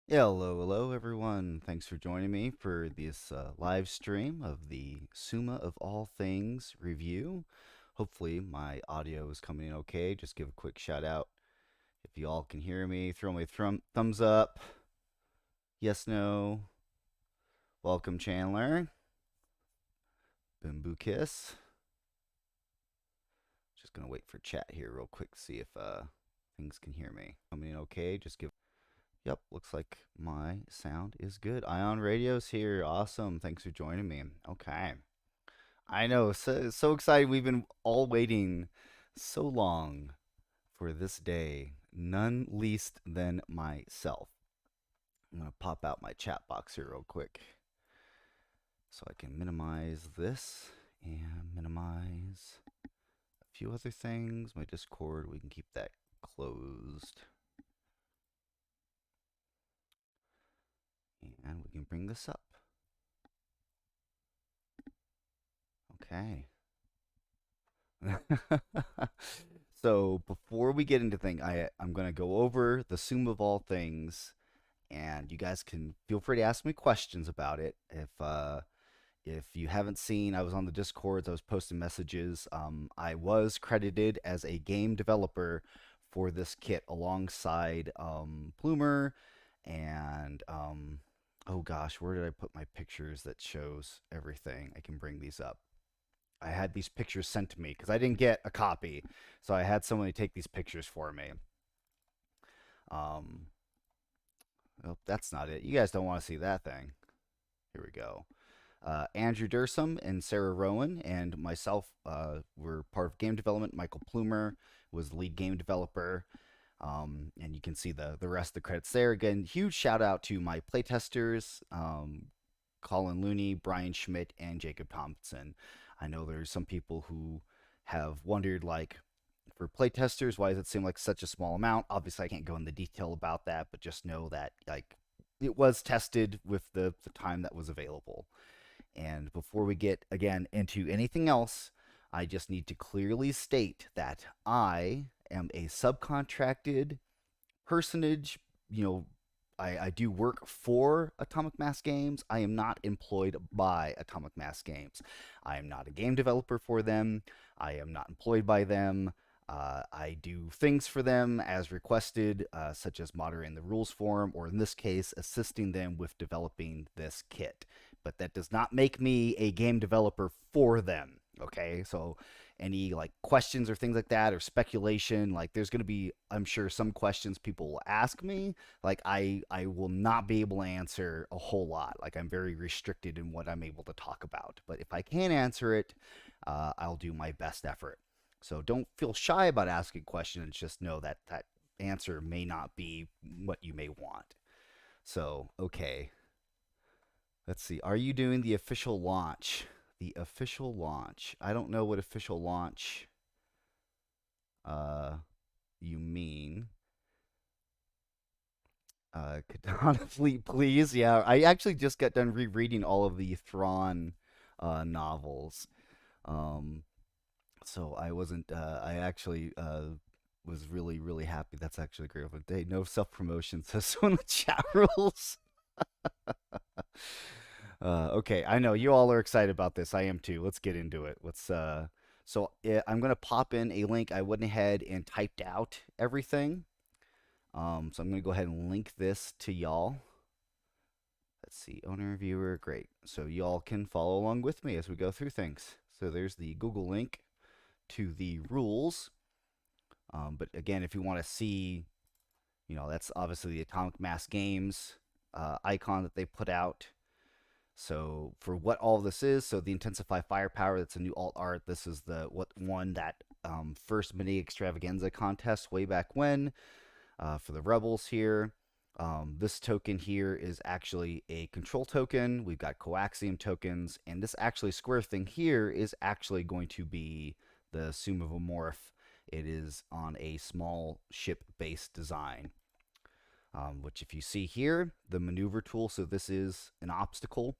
Hello everyone. Thanks for joining me for this live stream of the Summa of All Things review. Hopefully my audio is coming in okay. Just give a quick shout out if you all can hear me. Throw me a thumbs up. Yes, no. Welcome, Chandler. Bamboo Kiss. Just gonna wait for chat here real quick to see if things can hear me. Coming in okay. Just give. Yep, looks like my sound is good. Ion Radio's here. Awesome. Thanks for joining me. Okay. I know, so excited. We've been all waiting so long for this day, none least than myself. I'm gonna pop out my chat box here real quick so I can minimize this and minimize a few other things. My Discord, we can keep that closed. And we can bring this up. Okay. So before we get into things, I'm gonna go over the sum of all things, and you guys can feel free to ask me questions about it. If you haven't seen, I was on the Discords, I was posting messages. I was credited as a game developer for this kit alongside Plumer and oh gosh, where did I put my pictures that shows everything? I can bring these up. I had these pictures sent to me because I didn't get a copy, so I had someone take these pictures for me. Um, oh, that's not it. You guys don't want to see that thing. Here we go. Andrew Dursum and Sarah Rowan and myself were part of game development. Michael Plumer was the lead game developer. And you can see the rest of the credits there. Again, huge shout out to my playtesters, Colin Looney, Brian Schmidt, and Jacob Thompson. I know there's some people who have wondered, like, for playtesters, why does it seem like such a small amount? Obviously, I can't go into detail about that, but just know that, like, it was tested with the time that was available. And before we get, again, into anything else, I just need to clearly state that I am a subcontracted personage. You know, I do work for Atomic Mass Games. I am not employed by Atomic Mass Games. I am not a game developer for them. I am not employed by them. I do things for them as requested, such as moderating the rules forum, or in this case, assisting them with developing this kit. But that does not make me a game developer for them. Okay, so any like questions or things like that or speculation, like there's going to be, I'm sure, some questions people will ask me, like I will not be able to answer a whole lot. Like I'm very restricted in what I'm able to talk about, but if I can answer it, I'll do my best effort. So don't feel shy about asking questions, just know that that answer may not be what you may want. So okay, let's see, are you doing the official launch? The official launch. I don't know what official launch uh, you mean. Katana Fleet, please. Yeah, I actually just got done rereading all of the Thrawn novels. Um, so I wasn't. I actually was really, really happy. That's actually great. But hey, no self promotion, says so in the chat rules. Okay, I know you all are excited about this. I am too. Let's get into it. I'm gonna pop in a link. I went ahead and typed out everything. So I'm gonna go ahead and link this to y'all. Let's see, owner viewer, great. So y'all can follow along with me as we go through things. So there's the Google link to the rules. But again, if you want to see, that's obviously the Atomic Mass Games icon that they put out. So for what all of this is, so the Intensify Firepower, that's a new alt art. This is the what won that first mini extravaganza contest way back when for the Rebels here. This token here is actually a control token. We've got coaxium tokens, and this actually square thing here is actually going to be the Sumavomorph. It is on a small ship-based design. Which if you see here, the maneuver tool, so this is an obstacle.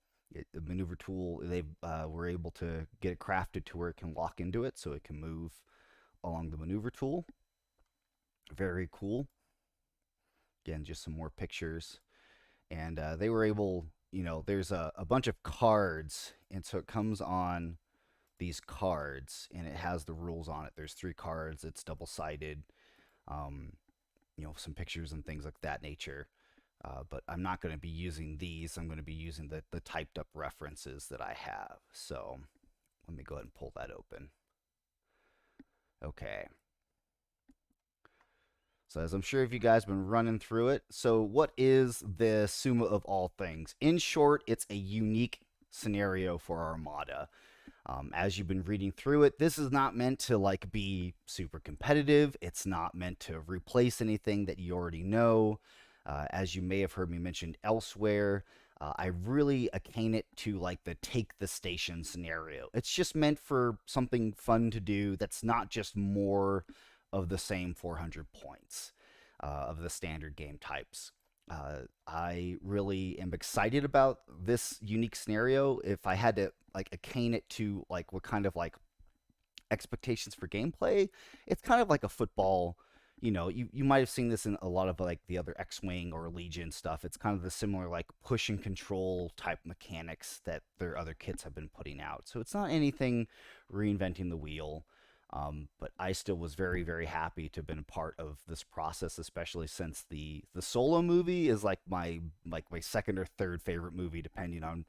The maneuver tool, they were able to get it crafted to where it can lock into it, so it can move along the maneuver tool. Very cool. Again, just some more pictures. And they were able, there's a bunch of cards, and so it comes on these cards, and it has the rules on it. There's 3 cards. It's double sided. Um, some pictures and things like that nature. But I'm not going to be using these. I'm going to be using the typed up references that I have. So let me go ahead and pull that open. Okay. So as I'm sure if you guys have been running through it, so what is the Summa of all things? In short, it's a unique scenario for Armada. As you've been reading through it, this is not meant to like be super competitive. It's not meant to replace anything that you already know. As you may have heard me mention elsewhere, I really akin it to like the take the station scenario. It's just meant for something fun to do that's not just more of the same 400 points of the standard game types. I really am excited about this unique scenario. If I had to like akin it to like what kind of like expectations for gameplay, it's kind of like a football. You might have seen this in a lot of like the other X-Wing or Legion stuff. It's kind of the similar like push and control type mechanics that their other kits have been putting out. So it's not anything reinventing the wheel. But I still was very, very happy to have been a part of this process, especially since the Solo movie is like my second or third favorite movie, depending on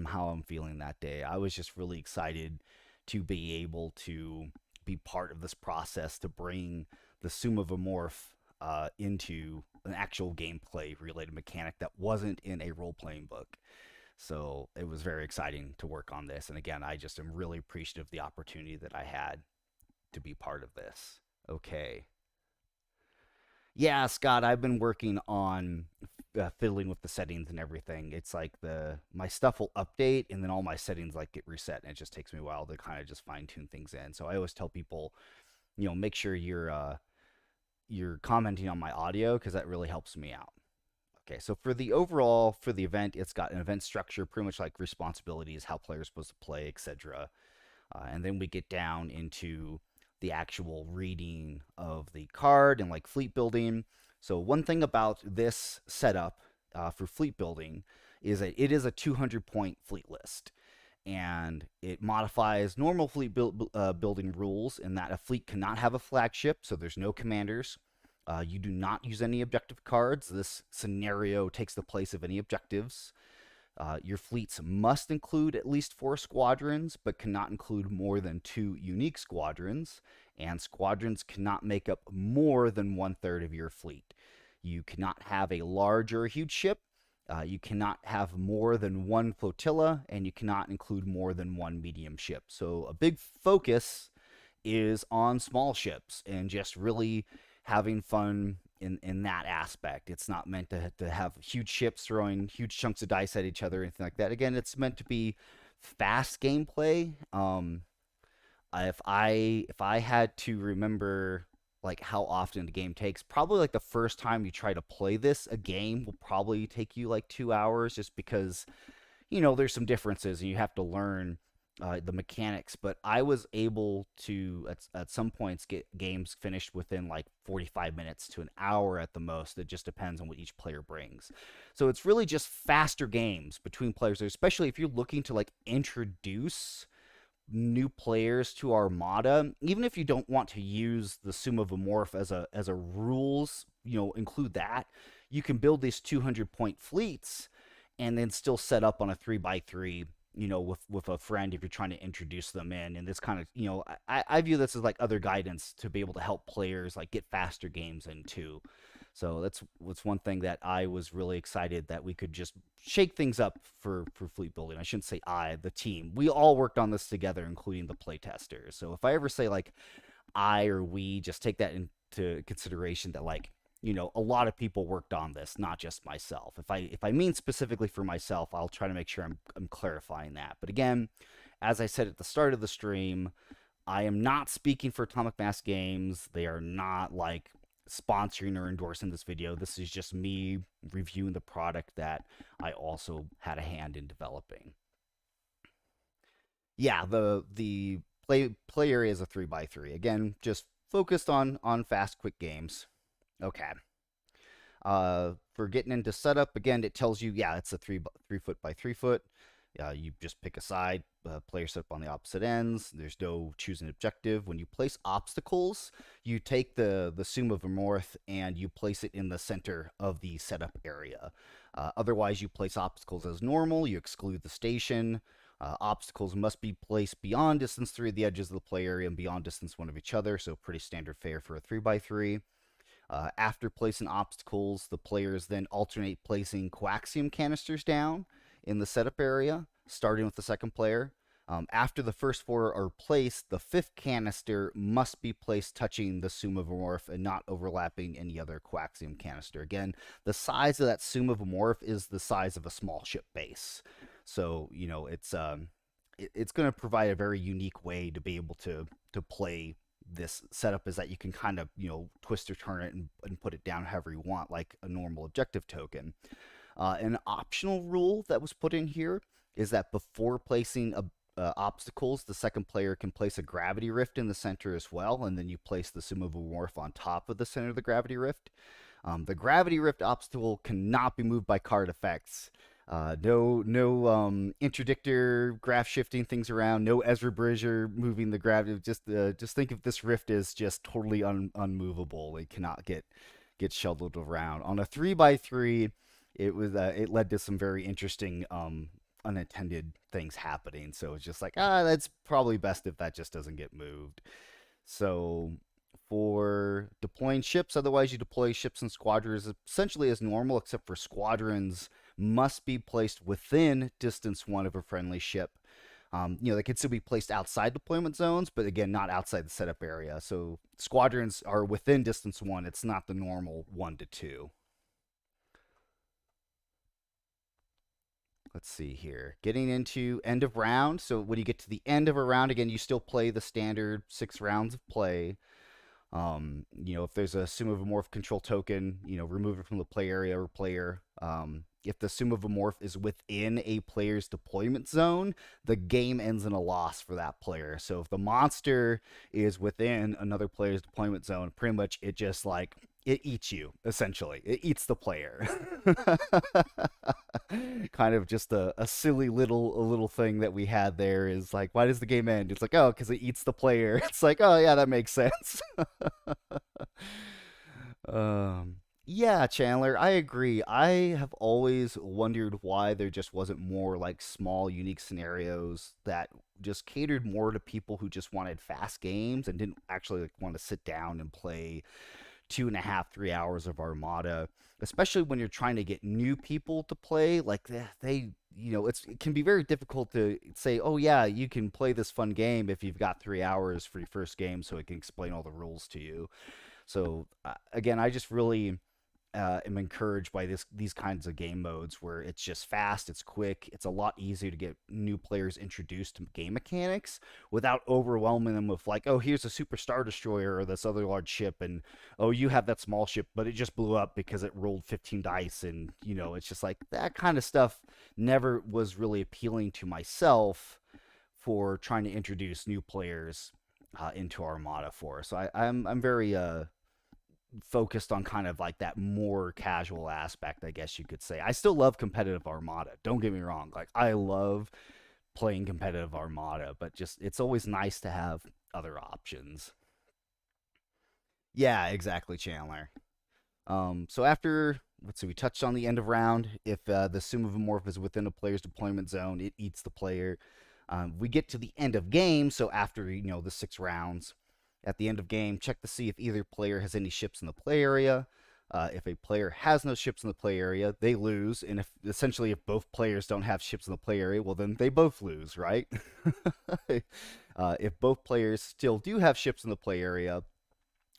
how I'm feeling that day. I was just really excited to be able to be part of this process to bring the Summa Morph into an actual gameplay related mechanic that wasn't in a role playing book. So it was very exciting to work on this. And again, I just am really appreciative of the opportunity that I had to be part of this. Okay. Yeah, Scott, I've been working on fiddling with the settings and everything. It's like my stuff will update and then all my settings like get reset, and it just takes me a while to kind of just fine tune things in. So I always tell people, make sure you're commenting on my audio because that really helps me out. Okay, so for the event, it's got an event structure, pretty much like responsibilities, how players are supposed to play, etc. And then we get down into the actual reading of the card and like fleet building. So one thing about this setup for fleet building is that it is a 200-point fleet list, and it modifies normal building rules in that a fleet cannot have a flagship, so there's no commanders. You do not use any objective cards. This scenario takes the place of any objectives. Your fleets must include at least 4 squadrons, but cannot include more than 2 unique squadrons, and squadrons cannot make up more than 1/3 of your fleet. You cannot have a large or a huge ship. You cannot have more than 1 flotilla, and you cannot include more than 1 medium ship. So a big focus is on small ships and just really having fun in that aspect. It's not meant to have huge ships throwing huge chunks of dice at each other or anything like that. Again, it's meant to be fast gameplay. If I had to remember like how often the game takes, probably like the first time you try to play this, a game will probably take you like 2 hours, just because there's some differences and you have to learn the mechanics. But I was able to at some points get games finished within like 45 minutes to an hour at the most. It just depends on what each player brings. So it's really just faster games between players, especially if you're looking to like introduce new players to Armada. Even if you don't want to use the Summa Morph as a rules, include that, you can build these 200-point fleets and then still set up on a 3x3, with a friend if you're trying to introduce them in. And this kind of, I view this as like other guidance to be able to help players like get faster games in too. So that's one thing that I was really excited that we could just shake things up for fleet building. I shouldn't say the team. We all worked on this together, including the playtesters. So if I ever say like I or we, just take that into consideration that like, a lot of people worked on this, not just myself. If I mean specifically for myself, I'll try to make sure I'm clarifying that. But again, as I said at the start of the stream, I am not speaking for Atomic Mass Games. They are not like sponsoring or endorsing this video. This is just me reviewing the product that I also had a hand in developing. Yeah, the play area is a 3x3. Again, just focused on fast, quick games. Okay. For getting into setup, again, it tells you, yeah, it's a 3 foot by 3 foot. You just pick a side, player set up on the opposite ends. There's no choosing objective. When you place obstacles, you take the Summa Morph and you place it in the center of the setup area. Otherwise, you place obstacles as normal. You exclude the station. Obstacles must be placed beyond distance 3 of the edges of the play area and beyond distance 1 of each other, so pretty standard fare for a 3x3. After placing obstacles, the players then alternate placing coaxium canisters down in the setup area, starting with the second player. After the first 4 are placed, the 5th canister must be placed touching the Summa Morph and not overlapping any other coaxium canister. Again, the size of that Summa Morph is the size of a small ship base. So, it's going to provide a very unique way to be able to play this setup, is that you can kind of, twist or turn it and put it down however you want, like a normal objective token. An optional rule that was put in here is that before placing obstacles, the second player can place a gravity rift in the center as well, and then you place the Summa Morph on top of the center of the gravity rift. The gravity rift obstacle cannot be moved by card effects. No interdictor graph shifting things around. No Ezra Bridger moving the gravity. Just think of this rift as just totally unmovable. It cannot get shuttled around. On a 3x3, it led to some very interesting unintended things happening. So it's just like, that's probably best if that just doesn't get moved. So for deploying ships, otherwise you deploy ships and squadrons essentially as normal, except for squadrons must be placed within distance 1 of a friendly ship. They can still be placed outside deployment zones, but again, not outside the setup area. So squadrons are within distance 1. It's not the normal 1 to 2. Let's see here. Getting into end of round. So when you get to the end of a round, again, you still play the standard 6 rounds of play. If there's a Summa Morph control token, remove it from the play area or player. If the Summa Morph is within a player's deployment zone, the game ends in a loss for that player. So if the monster is within another player's deployment zone, pretty much it just it eats you, essentially. It eats the player. Kind of just a silly little thing that we had there is like, why does the game end? It's like, oh, because it eats the player. It's like, oh, yeah, that makes sense. Yeah, Chandler, I agree. I have always wondered why there just wasn't more small, unique scenarios that just catered more to people who just wanted fast games and didn't actually want to sit down and play 2.5, 3 hours of Armada, especially when you're trying to get new people to play. It can be very difficult to say, oh yeah, you can play this fun game if you've got 3 hours for your first game, so it can explain all the rules to you. So again, I just really am encouraged by these kinds of game modes where it's just fast, it's quick, it's a lot easier to get new players introduced to game mechanics without overwhelming them with oh, here's a super star destroyer or this other large ship, and oh, you have that small ship, but it just blew up because it rolled 15 dice, and it's just that kind of stuff never was really appealing to myself for trying to introduce new players into Armada for. So I'm very focused on kind of that more casual aspect, I guess you could say. I still love competitive Armada. Don't get me wrong. I love playing competitive Armada, but just it's always nice to have other options. Yeah, exactly, Chandler. So after, let's see, we touched on the end of round. If the Summa Morph is within a player's deployment zone, it eats the player. We get to the end of game, so after the 6 rounds, at the end of game, check to see if either player has any ships in the play area. If a player has no ships in the play area, they lose. And if both players don't have ships in the play area, well, then they both lose, right? If both players still do have ships in the play area,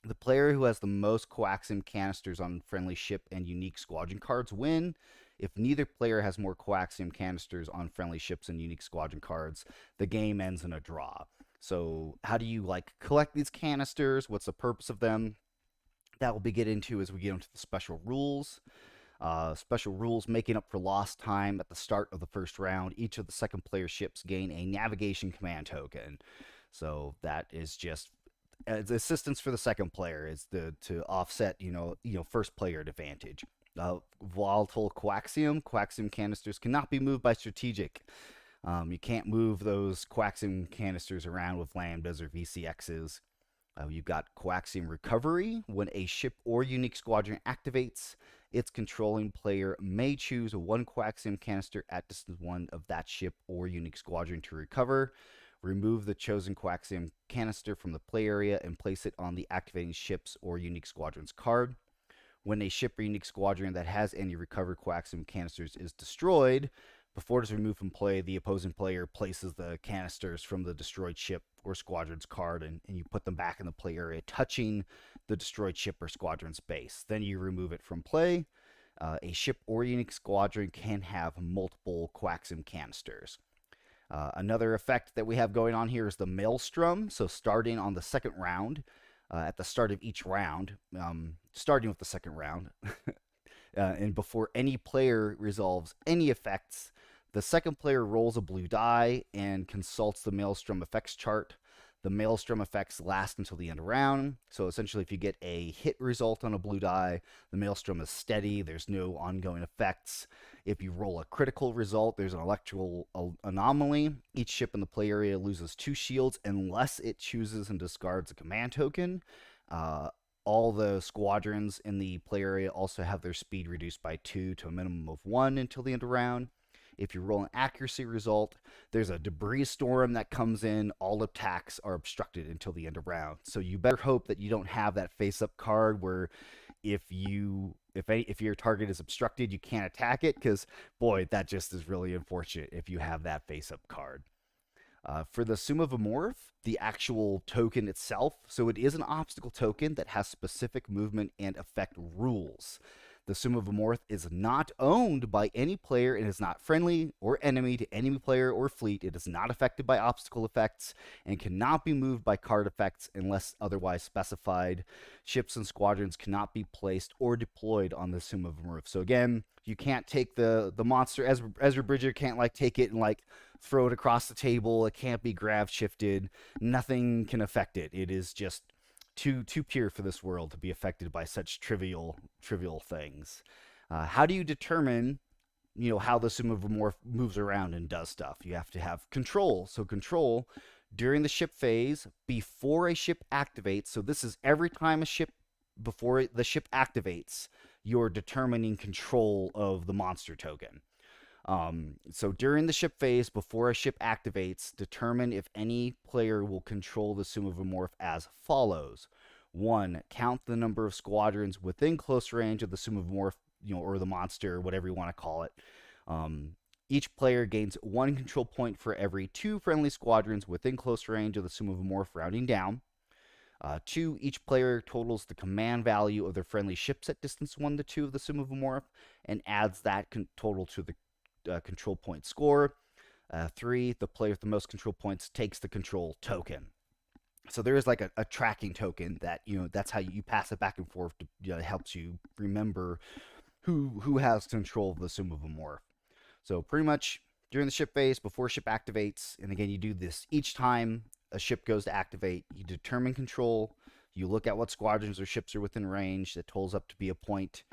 the player who has the most coaxium canisters on friendly ship and unique squadron cards win. If neither player has more coaxium canisters on friendly ships and unique squadron cards, the game ends in a draw. So how do you collect these canisters? What's the purpose of them? That will be get into as we get into the special rules. Special rules making up for lost time at the start of the first round. Each of the second player ships gain a navigation command token. So that is just it's assistance for the second player is to offset first player advantage. Volatile coaxium canisters cannot be moved by strategic. You can't move those coaxium canisters around with lambdas or VCXs. You've got coaxium recovery. When a ship or unique squadron activates, its controlling player may choose one coaxium canister at distance 1 of that ship or unique squadron to recover. Remove the chosen coaxium canister from the play area and place it on the activating ship's or unique squadron's card. When a ship or unique squadron that has any recovered coaxium canisters is destroyed, before it is removed from play, the opposing player places the canisters from the destroyed ship or squadron's card, and you put them back in the play area, touching the destroyed ship or squadron's base. Then you remove it from play. A ship or unique squadron can have multiple coaxium canisters. Another effect that we have going on here is the maelstrom. So starting on the second round, at the start of each round, starting with the second round, and before any player resolves any effects, the second player rolls a blue die and consults the maelstrom effects chart. The maelstrom effects last until the end of the round. So essentially, if you get a hit result on a blue die, the maelstrom is steady. There's no ongoing effects. If you roll a critical result, there's an electrical anomaly. Each ship in the play area loses 2 shields unless it chooses and discards a command token. All the squadrons in the play area also have their speed reduced by 2 to a minimum of 1 until the end of the round. If you roll an accuracy result, there's a debris storm that comes in. All attacks are obstructed until the end of round. So you better hope that you don't have that face-up card where if your target is obstructed, you can't attack it, because, boy, that just is really unfortunate if you have that face-up card. For the Summa the actual token itself, so it is an obstacle token that has specific movement and effect rules. The Summa is not owned by any player and is not friendly or enemy to enemy player or fleet. It is not affected by obstacle effects and cannot be moved by card effects unless otherwise specified. Ships and squadrons cannot be placed or deployed on the Summa. So again, you can't take the monster. Ezra Bridger can't take it and throw it across the table. It can't be grav shifted. Nothing can affect it. It is just too pure for this world to be affected by such trivial things. How do you determine how the Summa moves around and does stuff? You have to have control. So control during the ship phase before a ship activates. So this is every time before the ship activates, you're determining control of the monster token. So during the ship phase, before a ship activates, determine if any player will control the Summa as follows. 1, count the number of squadrons within close range of the Summa or the monster, whatever you want to call it. Each player gains 1 control point for every 2 friendly squadrons within close range of the Summa rounding down. 2, each player totals the command value of their friendly ships at distance 1 to 2 of the Summa and adds that total to the control point score. 3, the player with the most control points takes the control token. So there is a tracking token that that's how you pass it back and forth. It helps you remember who has control of the Summa. So pretty much during the ship phase, before ship activates, and again you do this each time a ship goes to activate, you determine control. You look at what squadrons or ships are within range that totals up to be a point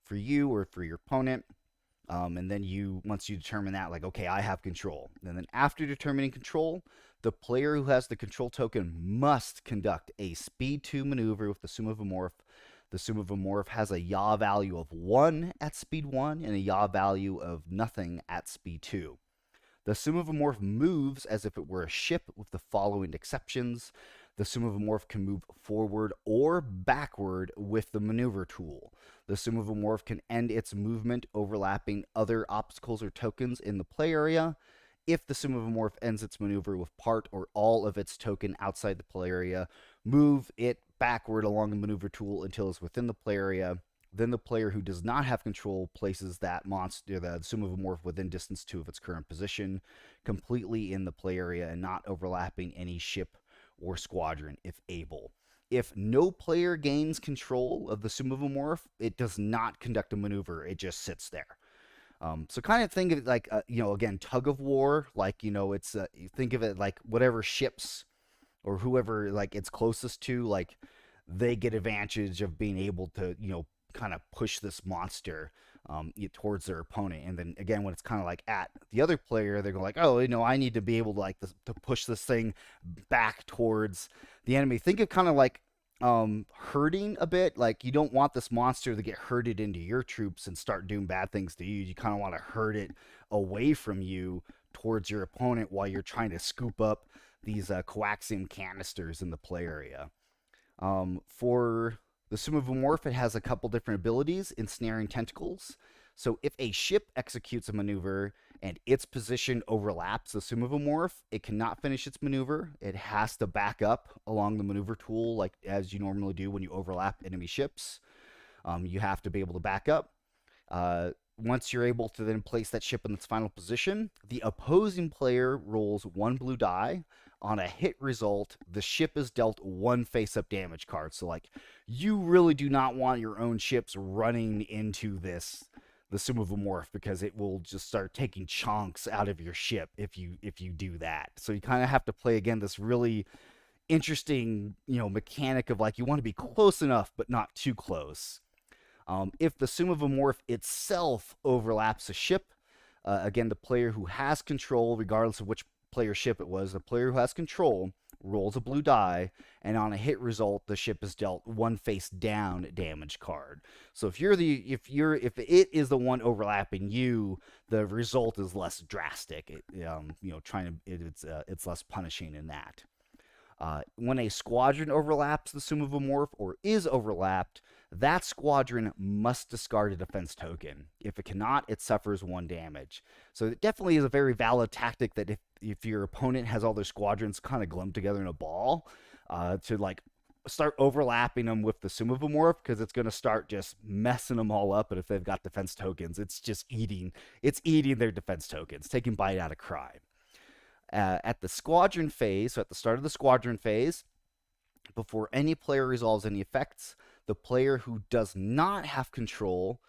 for you or for your opponent. And then once you determine that, okay, I have control. And then after determining control, the player who has the control token must conduct a speed 2 maneuver with the Summa. The Summa has a yaw value of 1 at speed 1 and a yaw value of nothing at speed 2. The Summa moves as if it were a ship with the following exceptions. The Summa can move forward or backward with the maneuver tool. The Summa can end its movement overlapping other obstacles or tokens in the play area. If the Summa ends its maneuver with part or all of its token outside the play area, move it backward along the maneuver tool until it's within the play area. Then the player who does not have control places that monster, the Summa within distance 2 of its current position, completely in the play area and not overlapping any ship or squadron if able. If no player gains control of the Summa, it does not conduct a maneuver. It just sits there. So kind of think of it again, tug of war. It's think of it like whatever ships or whoever like it's closest to, like they get advantage of being able to, kind of push this monster towards their opponent. And then again, when it's kind of like at the other player, they're going like, oh, I need to be able to like to push this thing back towards the enemy. Think of kind of like hurting a bit. Like you don't want this monster to get herded into your troops and start doing bad things to you. You kind of want to herd it away from you towards your opponent while you're trying to scoop up these coaxium canisters in the play area. For the Summa, it has a couple different abilities: ensnaring tentacles. So if a ship executes a maneuver and its position overlaps the Summa, it cannot finish its maneuver. It has to back up along the maneuver tool, like as you normally do when you overlap enemy ships. You have to be able to back up. Once you're able to then place that ship in its final position, the opposing player rolls 1 blue die. On a hit result, the ship is dealt 1 face-up damage card. So, like, you really do not want your own ships running into the Summa, because it will just start taking chunks out of your ship if you do that. So you kind of have to play again this really interesting, mechanic of like you want to be close enough but not too close. If the Summa itself overlaps a ship, again, the player who has control, regardless of which player ship it was, the player who has control rolls a blue die, and on a hit result, the ship is dealt 1 face down damage card. So if it is the one overlapping you, the result is less drastic. It's less punishing in that. When a squadron overlaps the Summa or is overlapped, that squadron must discard a defense token. If it cannot, it suffers 1 damage. So it definitely is a very valid tactic that if your opponent has all their squadrons kind of glummed together in a ball, to like start overlapping them with the Summa, because it's going to start just messing them all up. And if they've got defense tokens, it's just eating their defense tokens, taking bite out of crime. At the squadron phase, so at the start of the squadron phase, before any player resolves any effects, the player who does not have control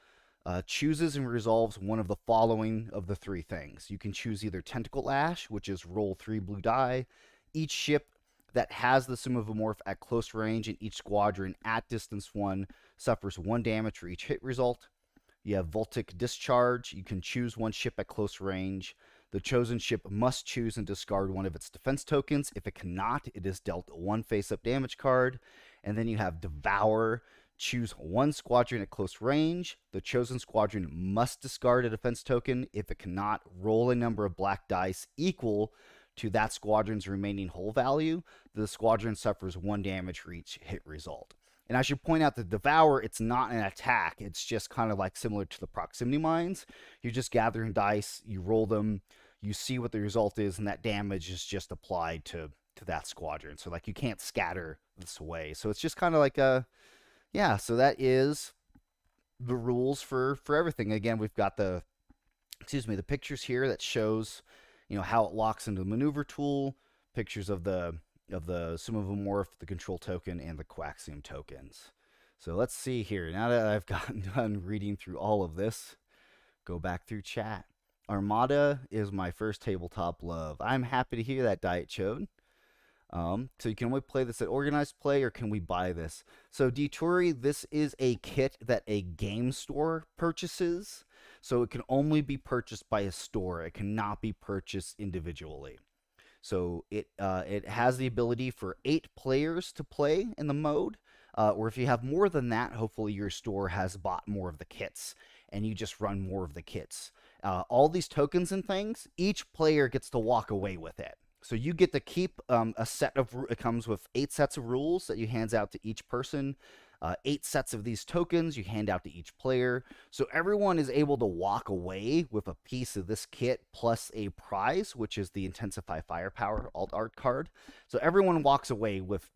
chooses and resolves one of the following of the 3 things. You can choose either Tentacle Lash, which is roll 3 blue die. Each ship that has the Summa at close range in each squadron at distance 1 suffers 1 damage for each hit result. You have Voltic Discharge. You can choose 1 ship at close range. The chosen ship must choose and discard one of its defense tokens. If it cannot, it is dealt 1 face-up damage card. And then you have Devour. Choose 1 squadron at close range. The chosen squadron must discard a defense token. If it cannot, roll a number of black dice equal to that squadron's remaining hull value. The squadron suffers 1 damage for each hit result. And I should point out that Devour, it's not an attack. It's just kind of like similar to the proximity mines. You're just gathering dice, you roll them, you see what the result is, and that damage is just applied to that squadron. So like you can't scatter this away. So it's just kind of like so that is the rules for everything. Again, we've got the pictures here that shows, how it locks into the maneuver tool, pictures of the Summa, the control token, and the coaxium tokens. So let's see here. Now that I've gotten done reading through all of this, go back through chat. Armada is my first tabletop love. I'm happy to hear that, Diet Chode. So you can only play this at organized play, or can we buy this? So Deturi, this is a kit that a game store purchases. So it can only be purchased by a store. It cannot be purchased individually. So it has the ability for 8 players to play in the mode, or if you have more than that, hopefully your store has bought more of the kits, and you just run more of the kits. All these tokens and things, each player gets to walk away with it. So you get to keep a set of, it comes with 8 sets of rules that you hands out to each person. 8 sets of these tokens you hand out to each player. So everyone is able to walk away with a piece of this kit plus a prize, which is the Intensify Firepower alt art card. So everyone walks away with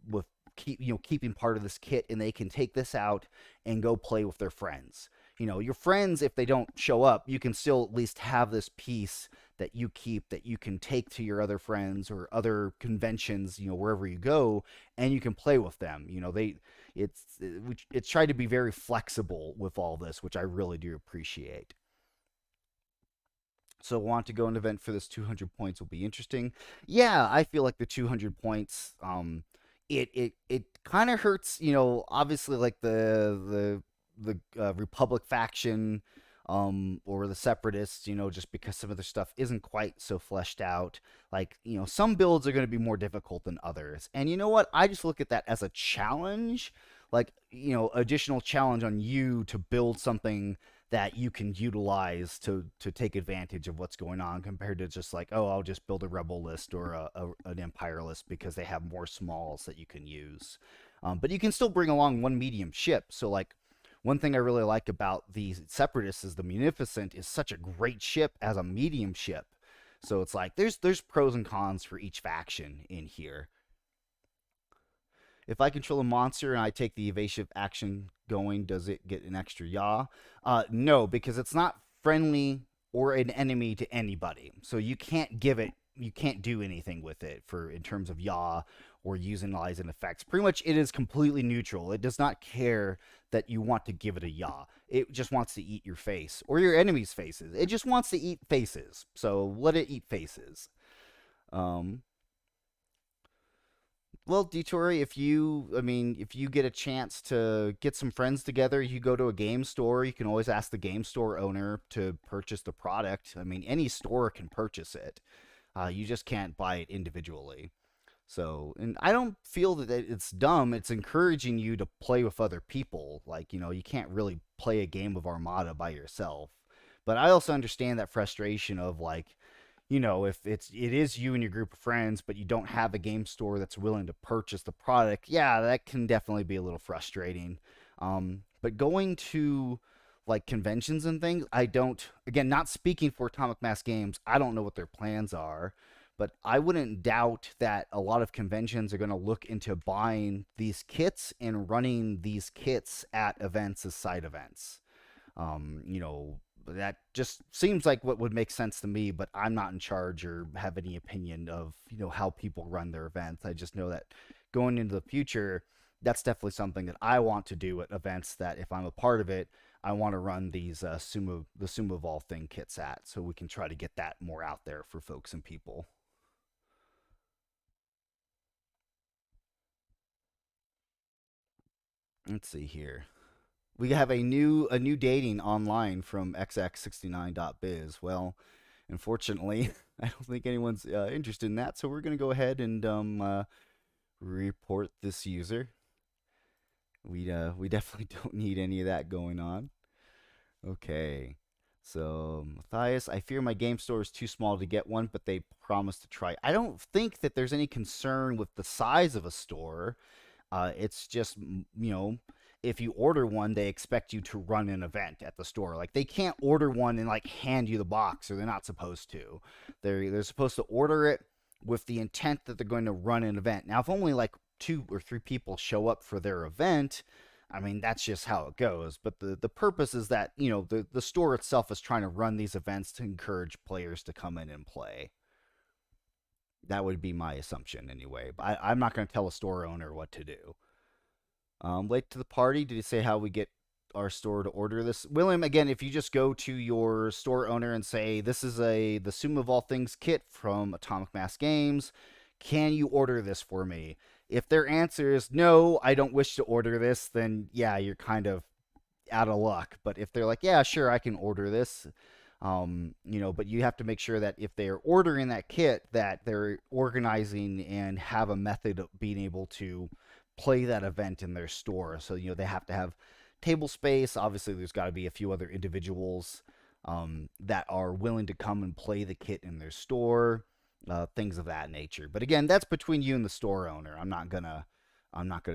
keeping part of this kit, and they can take this out and go play with their friends. Your friends, if they don't show up, you can still at least have this piece that you keep, that you can take to your other friends or other conventions, wherever you go, and you can play with them. It's tried to be very flexible with all this, which I really do appreciate. So want to go an event for this 200 points will be interesting. Yeah, I feel like the 200 points it kind of hurts, obviously like the Republic faction or the separatists, just because some of their stuff isn't quite so fleshed out. Like, some builds are going to be more difficult than others. And you know what? I just look at that as a challenge, like, additional challenge on you to build something that you can utilize to take advantage of what's going on, compared to just like, oh, I'll just build a rebel list or an empire list because they have more smalls that you can use. But you can still bring along one medium ship. So like, one thing I really like about the separatists is the Munificent is such a great ship as a medium ship. So it's like there's pros and cons for each faction in here. If I control a monster and I take the evasive action going, does it get an extra yaw? No, because it's not friendly or an enemy to anybody. So you can't give it, you can't do anything with it for in terms of yaw or using lies and effects. Pretty much, it is completely neutral. It does not care that you want to give it a yaw. It just wants to eat your face or your enemy's faces. It just wants to eat faces. So let it eat faces. Um, Well, Detour, if you get a chance to get some friends together, you go to a game store, you can always ask the game store owner to purchase the product. I mean, any store can purchase it. You just can't buy it individually. So, and I don't feel that it's dumb. It's encouraging you to play with other people. Like, you can't really play a game of Armada by yourself. But I also understand that frustration of like, if it is you and your group of friends, but you don't have a game store that's willing to purchase the product, yeah, that can definitely be a little frustrating. But going to like conventions and things, I don't. Again, not speaking for Atomic Mass Games, I don't know what their plans are, but I wouldn't doubt that a lot of conventions are going to look into buying these kits and running these kits at events as side events. That just seems like what would make sense to me, but I'm not in charge or have any opinion of, how people run their events. I just know that going into the future, that's definitely something that I want to do at events, that if I'm a part of it, I want to run these the Summa Vol thing kits at, so we can try to get that more out there for folks and people. Let's see here. We have a new dating online from xx69.biz. Well, unfortunately, I don't think anyone's interested in that, so we're gonna go ahead and report this user. We definitely don't need any of that going on. Okay. So, Matthias, I fear my game store is too small to get one, but they promise to try. I don't think that there's any concern with the size of a store. It's just, if you order one, they expect you to run an event at the store. Like, they can't order one and like hand you the box, or they're not supposed to. They're supposed to order it with the intent that they're going to run an event. Now, if only like two or three people show up for their event, I mean, that's just how it goes. But the purpose is that, the store itself is trying to run these events to encourage players to come in and play. That would be my assumption anyway. But I'm not going to tell a store owner what to do. Late to the party. Did he say how we get our store to order this? William, again, if you just go to your store owner and say, this is the Sum of All Things kit from Atomic Mass Games, can you order this for me? If their answer is no, I don't wish to order this, then yeah, you're kind of out of luck. But if they're like, yeah, sure, I can order this, but you have to make sure that if they're ordering that kit, that they're organizing and have a method of being able to play that event in their store. So, they have to have table space. Obviously, there's got to be a few other individuals that are willing to come and play the kit in their store, things of that nature. But again, that's between you and the store owner. I'm not gonna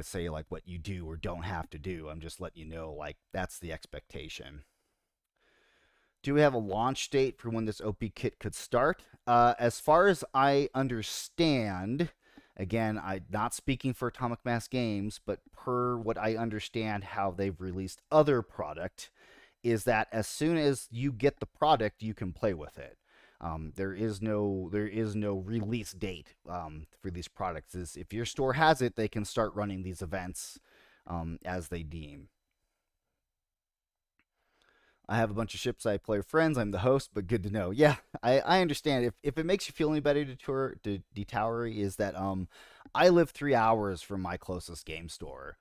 say like what you do or don't have to do. I'm just letting you know like that's the expectation. Do we have a launch date for when this OP kit could start? As far as I understand, again, I'm not speaking for Atomic Mass Games, but per what I understand, how they've released other product is that as soon as you get the product, you can play with it. There is no release date for these products. Is if your store has it, they can start running these events as they deem. I have a bunch of ships I play with friends. I'm the host, but good to know. Yeah, I understand. If it makes you feel any better, Detowery, is that I live 3 hours from my closest game store,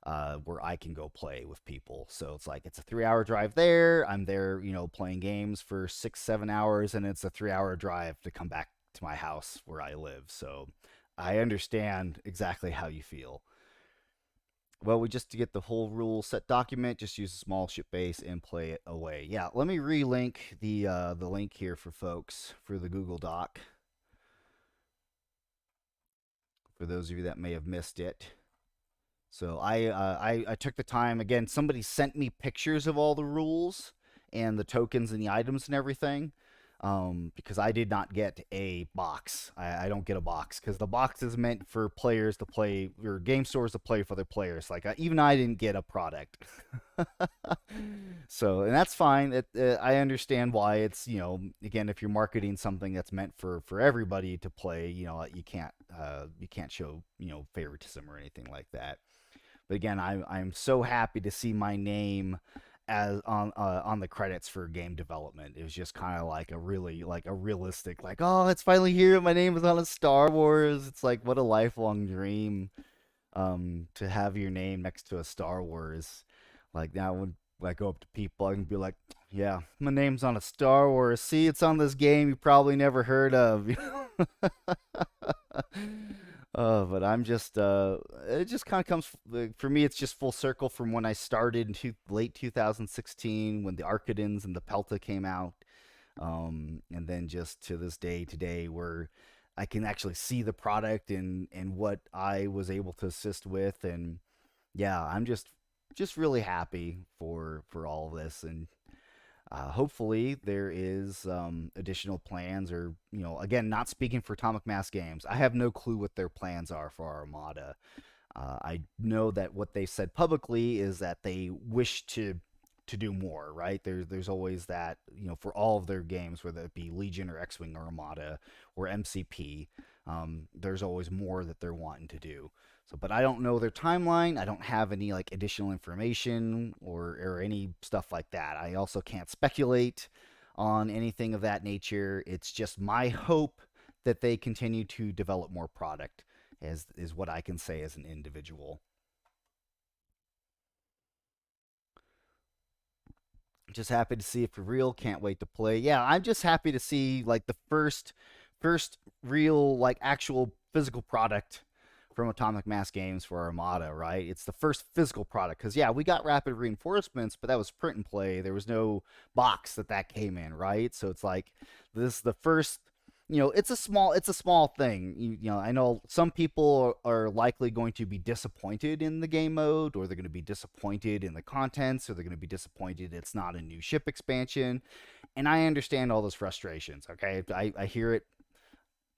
where I can go play with people. So it's like it's a 3 hour drive there. I'm there, playing games for 6, 7 hours, and it's a 3 hour drive to come back to my house where I live. So I understand exactly how you feel. Well, we just to get the whole rule set document, just use a small ship base and play it away. Yeah, let me relink the link here for folks for the Google Doc for those of you that may have missed it. So I took the time again. Somebody sent me pictures of all the rules and the tokens and the items and everything. Because I did not get a box. I don't get a box because the box is meant for players to play or game stores to play for their players. Like even I didn't get a product. So and that's fine. I understand why it's again if you're marketing something that's meant for everybody to play, you can't show favoritism or anything like that. But again, I'm so happy to see my name as on the credits for game development. It was just kind of like a really like a realistic like, oh, it's finally here. My name is on a Star Wars. It's like what a lifelong dream, to have your name next to a Star Wars. Like now when I go up to people, I can be like, yeah, my name's on a Star Wars. See, it's on this game you probably never heard of. But I'm just it just kind of comes for me. It's just full circle from when I started in late 2016 when the Arcadins and the Pelta came out, and then just to this day today where I can actually see the product and what I was able to assist with, and yeah, I'm just really happy for all of this, and hopefully, there is additional plans, or again, not speaking for Atomic Mass Games. I have no clue what their plans are for our Armada. I know that what they said publicly is that they wish to do more. Right? There's always that for all of their games, whether it be Legion or X-wing or Armada or MCP. There's always more that they're wanting to do. So, but I don't know their timeline. I don't have any like additional information or any stuff like that. I also can't speculate on anything of that nature. It's just my hope that they continue to develop more product, as is what I can say as an individual. Just happy to see it for real. Can't wait to play. Yeah, I'm just happy to see like the first real like actual physical product from Atomic Mass Games for Armada, right? It's the first physical product because yeah, we got rapid reinforcements, but that was print and play. There was no box that came in, right? So it's like this is the first. It's a small thing. I know some people are likely going to be disappointed in the game mode, or they're going to be disappointed in the contents, or they're going to be disappointed it's not a new ship expansion. And I understand all those frustrations. Okay, I hear it.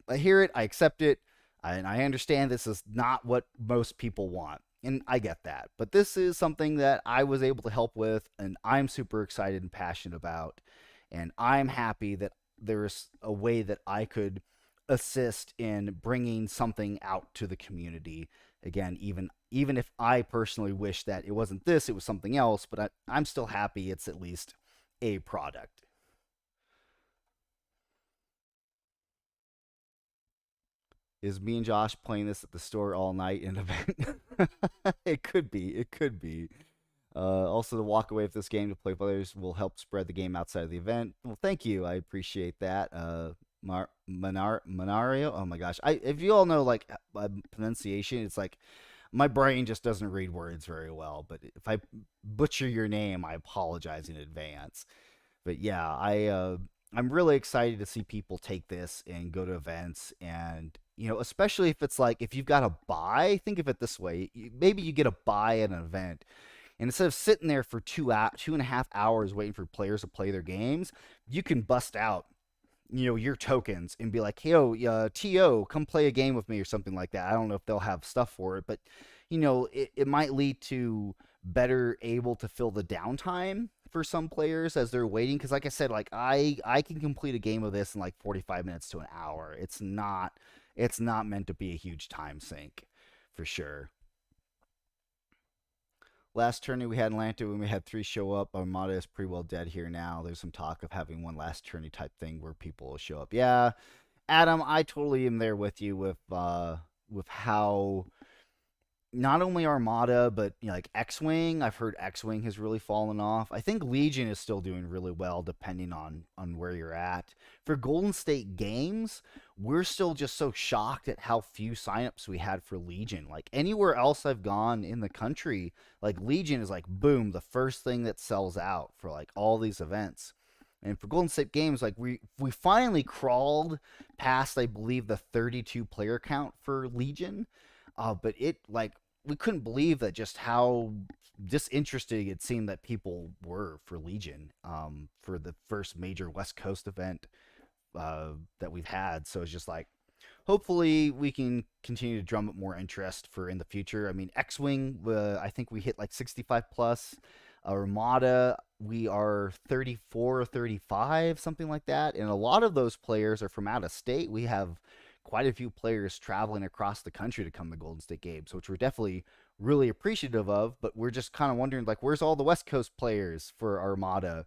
I hear it. I accept it. And I understand this is not what most people want. And I get that. But this is something that I was able to help with, and I'm super excited and passionate about. And I'm happy that there's a way that I could assist in bringing something out to the community. Again, even if I personally wish that it wasn't this, it was something else, but I'm still happy it's at least a product. Is me and Josh playing this at the store all night in an event? It could be. It could be. Also, the walk away with this game to play with others will help spread the game outside of the event. Well, thank you. I appreciate that. Monario. Oh my gosh. If you all know like pronunciation, it's like my brain just doesn't read words very well. But if I butcher your name, I apologize in advance. But yeah, I'm really excited to see people take this and go to events, and especially if it's like if you've got a buy, think of it this way: maybe you get a buy at an event, and instead of sitting there for 2.5 hours waiting for players to play their games, you can bust out your tokens and be like, yo, To, come play a game with me or something like that. I don't know if they'll have stuff for it, but it might lead to better able to fill the downtime for some players as they're waiting. Because like I said, like I can complete a game of this in like 45 minutes to an hour. It's not meant to be a huge time sink, for sure. Last tourney we had in Atlanta when we had 3 show up. Armada is pretty well dead here now. There's some talk of having one last tourney type thing where people will show up. Yeah, Adam, I totally am there with you with how not only Armada, but like X-wing. I've heard X-wing has really fallen off. I think Legion is still doing really well, depending on where you're at. For Golden State Games, we're still just so shocked at how few signups we had for Legion. Like anywhere else I've gone in the country, like Legion is like boom, the first thing that sells out for like all these events. And for Golden State Games, like we finally crawled past, I believe, the 32 player count for Legion, but it like we couldn't believe that just how disinterested it seemed that people were for Legion for the first major West Coast event that we've had. So it's just like hopefully we can continue to drum up more interest for in the future. I mean, X-wing, I think we hit like 65 plus. Armada, we are 34 or 35, something like that. And a lot of those players are from out of state. We have quite a few players traveling across the country to come to Golden State Games, which we're definitely really appreciative of. But we're just kind of wondering, like, where's all the West Coast players for Armada?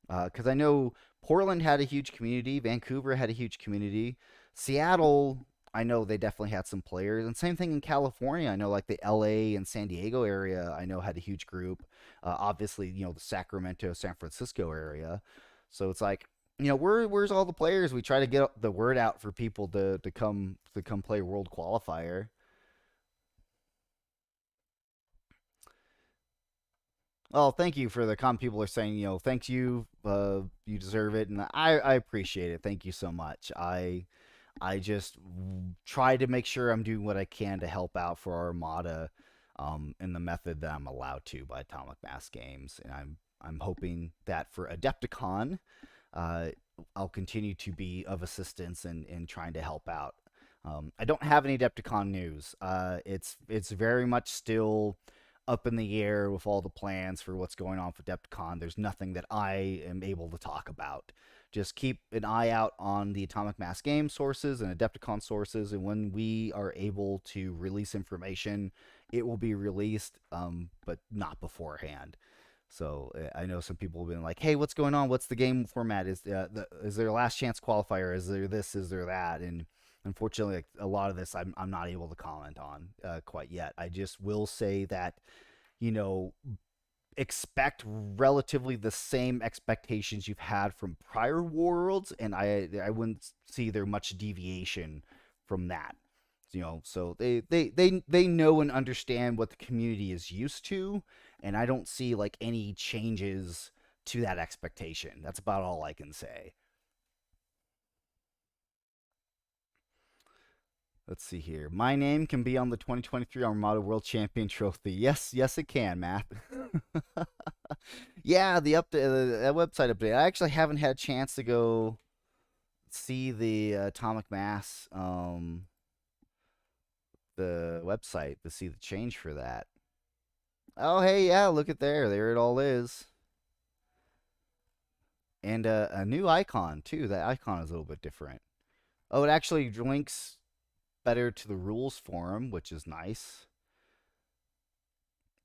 Because I know Portland had a huge community, Vancouver had a huge community, Seattle. I know they definitely had some players, and same thing in California. I know like the LA and San Diego area. I know had a huge group. Obviously, the Sacramento, San Francisco area. So it's like, where's all the players? We try to get the word out for people to come play World Qualifier. Oh, thank you for the comment. People are saying, thanks you, you deserve it, and I appreciate it. Thank you so much. I just try to make sure I'm doing what I can to help out for Armada, in the method that I'm allowed to by Atomic Mass Games, and I'm hoping that for Adepticon, uh, I'll continue to be of assistance in trying to help out. I don't have any Adepticon news. It's very much still up in the air with all the plans for what's going on for Adepticon. There's nothing that I am able to talk about. Just keep an eye out on the Atomic Mass Game sources and Adepticon sources, and when we are able to release information, it will be released, but not beforehand. So I know some people have been like, "Hey, what's going on? What's the game format? Is there a last chance qualifier? Is there this? Is there that?" And unfortunately, like, a lot of this I'm not able to comment on quite yet. I just will say that you know expect relatively the same expectations you've had from prior worlds, and I wouldn't see there much deviation from that. So they know and understand what the community is used to, and I don't see like any changes to that expectation. That's about all I can say. Let's see here. My name can be on the 2023 Armada World Champion Trophy. Yes, yes, it can, Matt. Yeah, the update, the website update. I actually haven't had a chance to go see the Atomic Mass, the website to see the change for that. Oh, hey, yeah, look at there. There it all is. And a new icon, too. That icon is a little bit different. Oh, it actually links better to the rules forum, which is nice.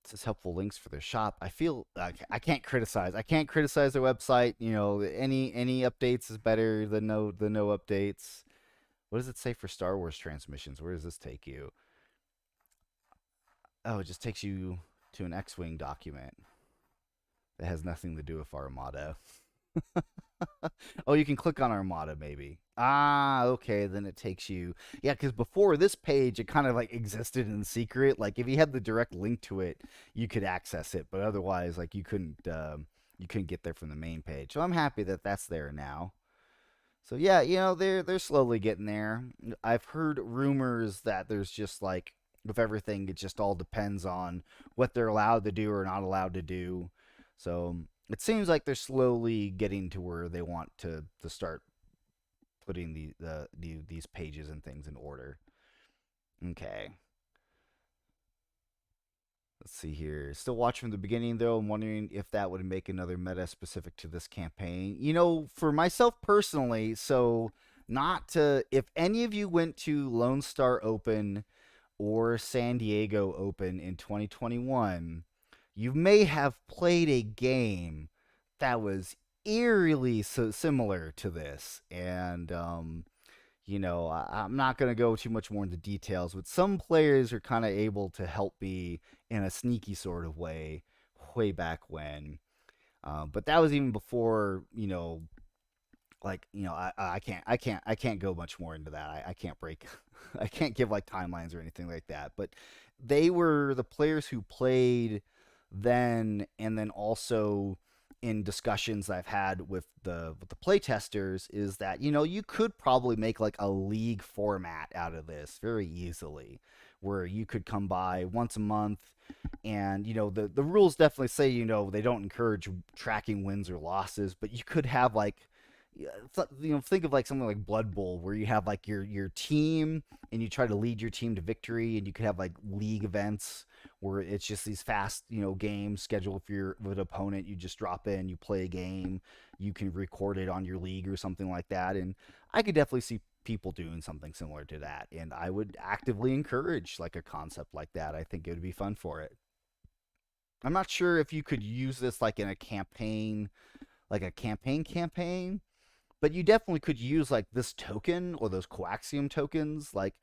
It says helpful links for their shop. I feel I can't criticize. I can't criticize their website. Any updates is better than no updates. What does it say for Star Wars transmissions? Where does this take you? Oh, it just takes you to an X-wing document that has nothing to do with Armada. Oh, you can click on Armada, maybe. Ah, okay, then it takes you. Yeah, because before this page, it kind of like existed in secret. Like if you had the direct link to it, you could access it, but otherwise, like you couldn't get there from the main page. So I'm happy that that's there now. So yeah, they're slowly getting there. I've heard rumors that there's just like with everything, it just all depends on what they're allowed to do or not allowed to do. So it seems like they're slowly getting to where they want to start putting these pages and things in order. Okay. Let's see here. Still watching from the beginning though. I'm wondering if that would make another meta specific to this campaign. For myself personally, so not to if any of you went to Lone Star Open or San Diego Open in 2021, you may have played a game that was eerily so similar to this. And I'm not going to go too much more into details, but some players are kind of able to help me in a sneaky sort of way back when. But that was even before, I can't go much more into that. I can't break, I can't give like timelines or anything like that. But they were the players who played then, and then also in discussions I've had with the playtesters is that you could probably make like a league format out of this very easily, where you could come by once a month, and the rules definitely say they don't encourage tracking wins or losses, but you could have like think of like something like Blood Bowl, where you have like your team and you try to lead your team to victory, and you could have like league events where it's just these fast games scheduled for your with an opponent. You just drop in, you play a game, you can record it on your league or something like that. And I could definitely see people doing something similar to that, and I would actively encourage like a concept like that. I think it would be fun for it. I'm not sure if you could use this like in a campaign, like a campaign, but you definitely could use like this token or those coaxium tokens, like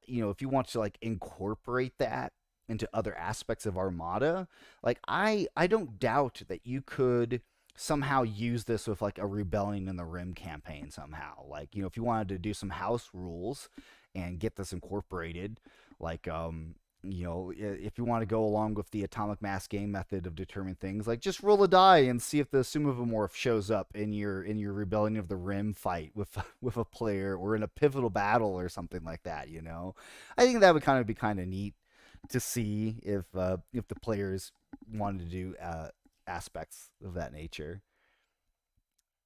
if you want to like incorporate that into other aspects of Armada. Like I don't doubt that you could somehow use this with like a Rebellion in the Rim campaign somehow. Like if you wanted to do some house rules and get this incorporated, like if you want to go along with the atomic mass game method of determining things, like just roll a die and see if the Summa shows up in your Rebellion of the Rim fight with with a player, or in a pivotal battle or something like that. I think that would kind of be kind of neat to see if the players wanted to do aspects of that nature.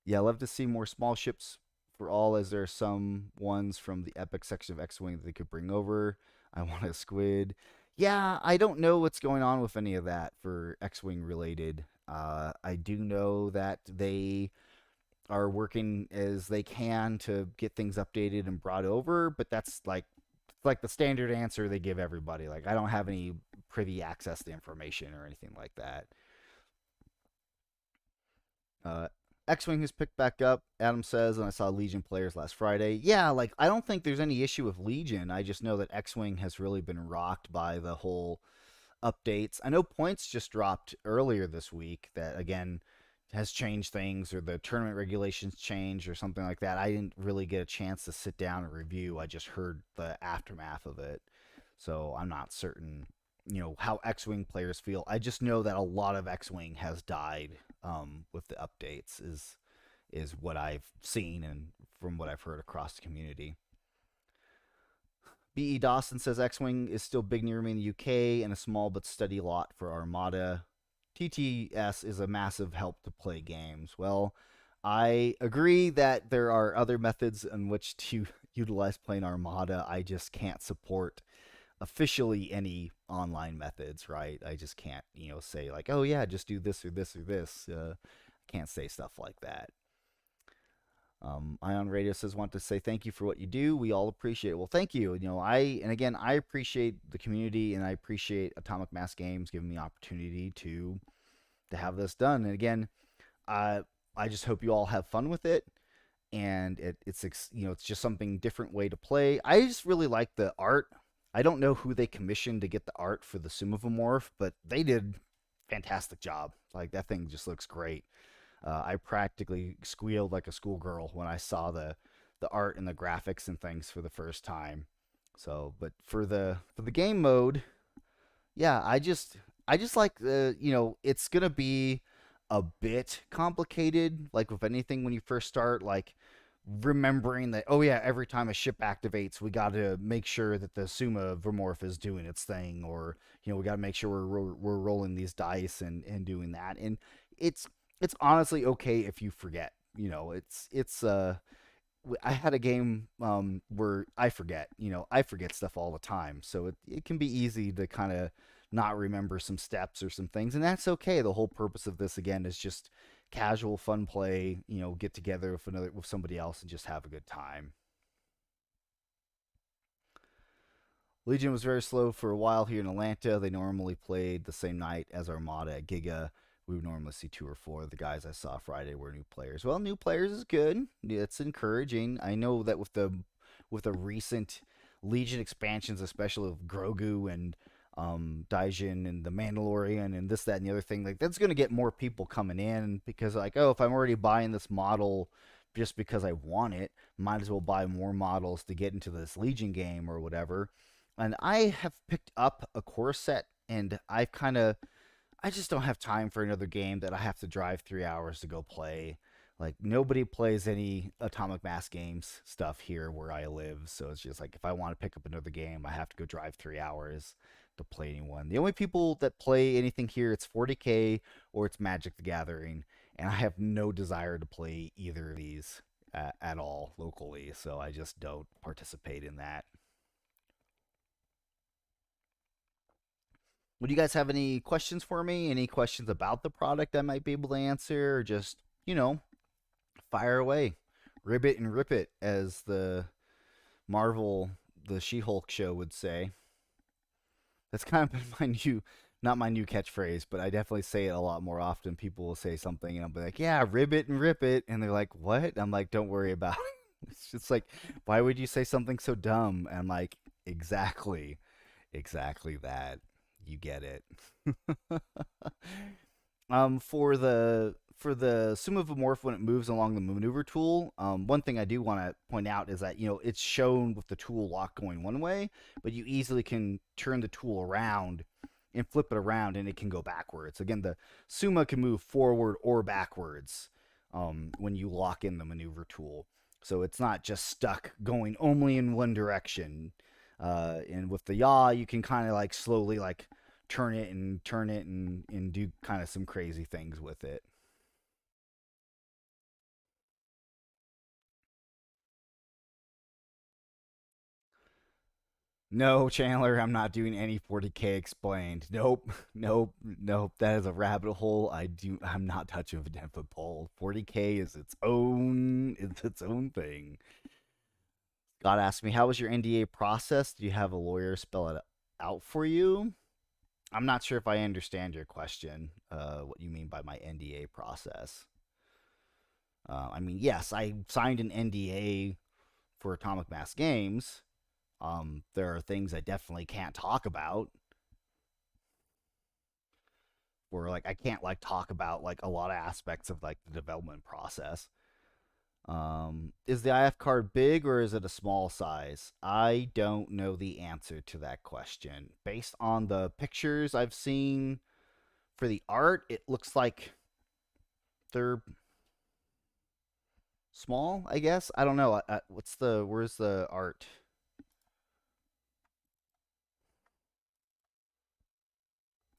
Yeah, I love to see more small ships for all, as there are some ones from the epic section of X-Wing that they could bring over. I want a squid. Yeah, I don't know what's going on with any of that for X-Wing related. I do know that they are working as they can to get things updated and brought over, but that's like the standard answer they give everybody. Like, I don't have any privy access to information or anything like that. Uh, X-Wing has picked back up, Adam says, and I saw Legion players last Friday. Yeah, like, I don't think there's any issue with Legion. I just know that X-Wing has really been rocked by the whole updates. I know points just dropped earlier this week that, again, has changed things, or the tournament regulations changed or something like that. I didn't really get a chance to sit down and review. I just heard the aftermath of it. So I'm not certain, how X-Wing players feel. I just know that a lot of X-Wing has died with the updates is what I've seen and from what I've heard across the community. B.E. Dawson says X-Wing is still big near me in the UK and a small but steady lot for Armada. TTS is a massive help to play games. Well, I agree that there are other methods in which to utilize playing Armada. I just can't support officially any online methods, right? I just can't, say like, oh yeah, just do this or this or this. Can't say stuff like that. Ion Radio says, want to say thank you for what you do. We all appreciate it. Well, thank you. I appreciate the community, and I appreciate Atomic Mass Games giving me opportunity to have this done. And again, I just hope you all have fun with it, and it's just something different way to play. I just really like the art. I don't know who they commissioned to get the art for the Sumavomorph, but they did fantastic job. Like, that thing just looks great. I practically squealed like a schoolgirl when I saw the art and the graphics and things for the first time. So, but for the game mode, yeah, I just like it's gonna be a bit complicated, like with anything when you first start, like remembering that, oh yeah, every time a ship activates, we got to make sure that the Summa Vermorph is doing its thing, or we got to make sure we're rolling these dice and doing that. And it's it's honestly okay if you forget. It's I had a game where I forget stuff all the time, so it can be easy to kind of not remember some steps or some things, and that's okay. The whole purpose of this again is just casual fun play. Get together with somebody else and just have a good time. Legion was very slow for a while here in Atlanta. They normally played the same night as Armada at Giga. We would normally see 2 or 4 of the guys I saw Friday were new players. Well, new players is good. It's encouraging. I know that with the recent Legion expansions, especially with Grogu and Daijin and the Mandalorian and this, that, and the other thing, like that's going to get more people coming in because, like, oh, if I'm already buying this model just because I want it, might as well buy more models to get into this Legion game or whatever. And I have picked up a core set, and I just don't have time for another game that I have to drive 3 hours to go play. Like nobody plays any Atomic Mass games stuff here where I live, so it's just like if I want to pick up another game, I have to go drive 3 hours to play anyone. The only people that play anything here, it's 40K or it's Magic the Gathering, and I have no desire to play either of these at all locally, so I just don't participate in that. Would you guys have any questions for me? Any questions about the product I might be able to answer? Or just, you know, fire away. Ribbit and rip it, as the Marvel, the She Hulk show would say. That's kind of been my new, not my new catchphrase, but I definitely say it a lot more often. People will say something and I'll be like, yeah, ribbit and rip it. And they're like, what? I'm like, don't worry about it. It's just like, why would you say something so dumb? And I'm like, exactly, exactly that. You get it. For the Summa of a Morph when it moves along the maneuver tool, one thing I do want to point out is that it's shown with the tool lock going one way, but you easily can turn the tool around and flip it around, and it can go backwards. Again, the Summa can move forward or backwards when you lock in the maneuver tool, so it's not just stuck going only in one direction. And with the yaw, you can kind of like slowly like turn it and do kind of some crazy things with it. No, Chandler, I'm not doing any 40K explained. Nope, nope, nope. That is a rabbit hole. I'm not touching a 10-foot pole. 40K is its own thing. Scott asked me, how was your NDA process? Do you have a lawyer spell it out for you? I'm not sure if I understand your question. What you mean by my NDA process? I mean, yes, I signed an NDA for Atomic Mass Games. There are things I definitely can't talk about, or like I can't like talk about like a lot of aspects of like the development process. Is the IF card big or is it a small size? I don't know the answer to that question. Based on the pictures I've seen for the art, it looks like they're small. I guess I don't know. Where's the art?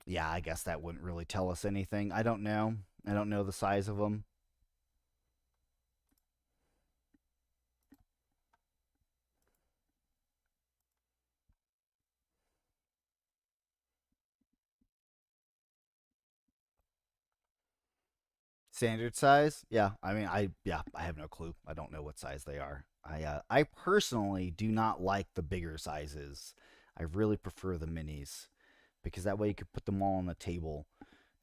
Yeah, I guess that wouldn't really tell us anything. I don't know. I don't know the size of them. Standard size? Yeah, I mean, I have no clue. I don't know what size they are. I personally do not like the bigger sizes. I really prefer the minis because that way you could put them all on the table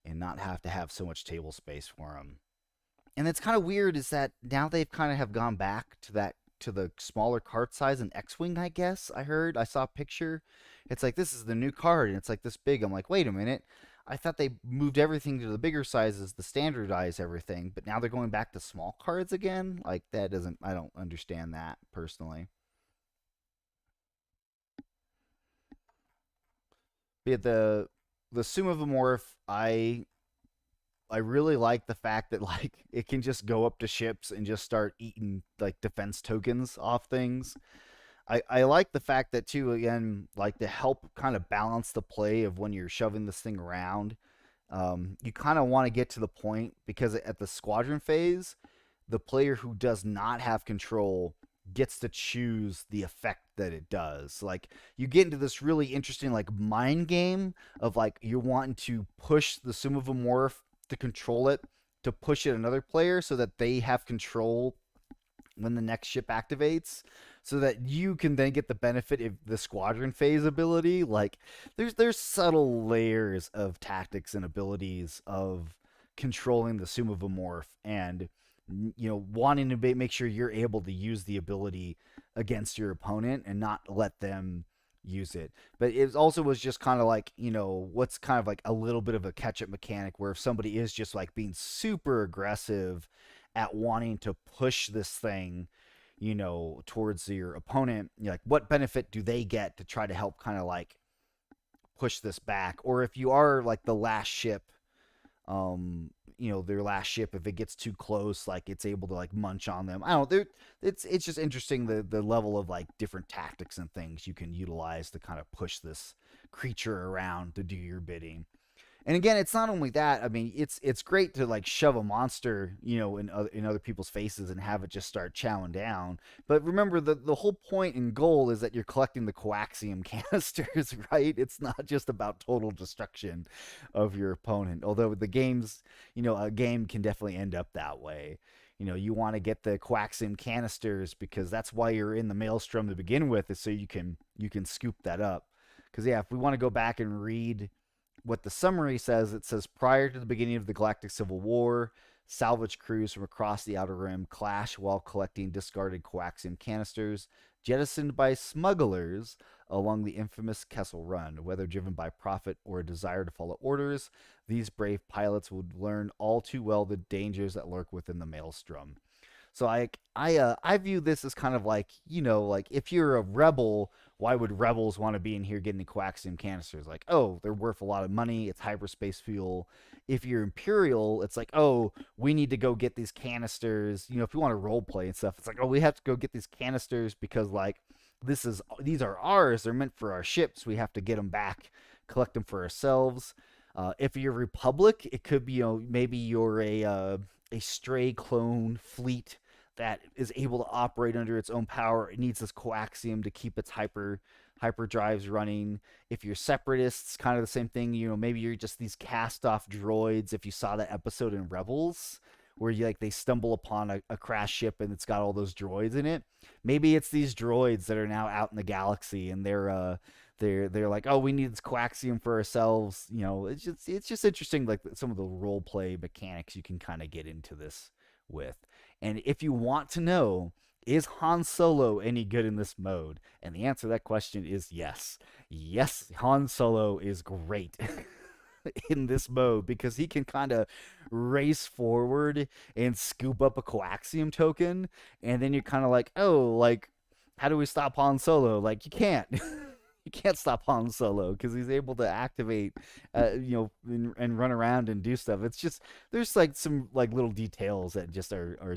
and not have to have so much table space for them. And it's kind of weird is that now they've kind of have gone back to the smaller card size in X-wing. I guess I saw a picture. It's like this is the new card, and it's like this big. I'm like, wait a minute. I thought they moved everything to the bigger sizes to standardize everything, but now they're going back to small cards again. Like that doesn't. I don't understand that personally. But yeah, the Summa Morph, I really like the fact that like it can just go up to ships and just start eating like defense tokens off things. I like the fact that too again like to help kind of balance the play of when you're shoving this thing around. You kind of want to get to the point because at the squadron phase, the player who does not have control gets to choose the effect that it does. Like you get into this really interesting like mind game of like you're wanting to push the Sumavomorph to control it to push it another player so that they have control when the next ship activates. so that you can then get the benefit of the squadron phase ability. Like there's subtle layers of tactics and abilities of controlling the Sumavomorph and wanting to make sure you're able to use the ability against your opponent and not let them use it. But it also was just kind of like, what's kind of like a little bit of a catch up mechanic where if somebody is just like being super aggressive at wanting to push this thing, towards your opponent, like what benefit do they get to try to help kind of like push this back? Or if you are like the last ship, their last ship, if it gets too close, like it's able to like munch on them. I don't know. It's just interesting the level of like different tactics and things you can utilize to kind of push this creature around to do your bidding. And again, it's not only that. I mean, it's great to like shove a monster, in other people's faces and have it just start chowing down. But remember, the whole point and goal is that you're collecting the coaxium canisters, right? It's not just about total destruction of your opponent. Although the games, a game can definitely end up that way. You want to get the coaxium canisters because that's why you're in the maelstrom to begin with, is so you can scoop that up. Because yeah, if we want to go back and read what the summary says, it says prior to the beginning of the Galactic Civil War, salvage crews from across the Outer Rim clash while collecting discarded coaxium canisters jettisoned by smugglers along the infamous Kessel Run. Whether driven by profit or a desire to follow orders, these brave pilots would learn all too well the dangers that lurk within the maelstrom. So I view this as kind of like, like if you're a rebel, why would rebels want to be in here getting coaxium canisters? Like, oh, they're worth a lot of money. It's hyperspace fuel. If you're Imperial, it's like, oh, we need to go get these canisters. If you want to role play and stuff, it's like, oh, we have to go get these canisters because like these are ours. They're meant for our ships. We have to get them back, collect them for ourselves. If you're Republic, it could be maybe you're a stray clone fleet that is able to operate under its own power. It needs this coaxium to keep its hyperdrives running. If you're separatists, kind of the same thing. Maybe you're just these cast off droids. If you saw that episode in Rebels where they stumble upon a crash ship and it's got all those droids in it, maybe it's these droids that are now out in the galaxy and they're like, oh, we need this coaxium for ourselves. It's just interesting, like some of the role play mechanics you can kind of get into this with. And if you want to know, is Han Solo any good in this mode? And the answer to that question is yes. Yes, Han Solo is great in this mode because he can kind of race forward and scoop up a coaxium token. And then you're kind of like, oh, like, how do we stop Han Solo? Like, you can't. You can't stop Han Solo because he's able to activate, and run around and do stuff. It's just there's like some like little details that just are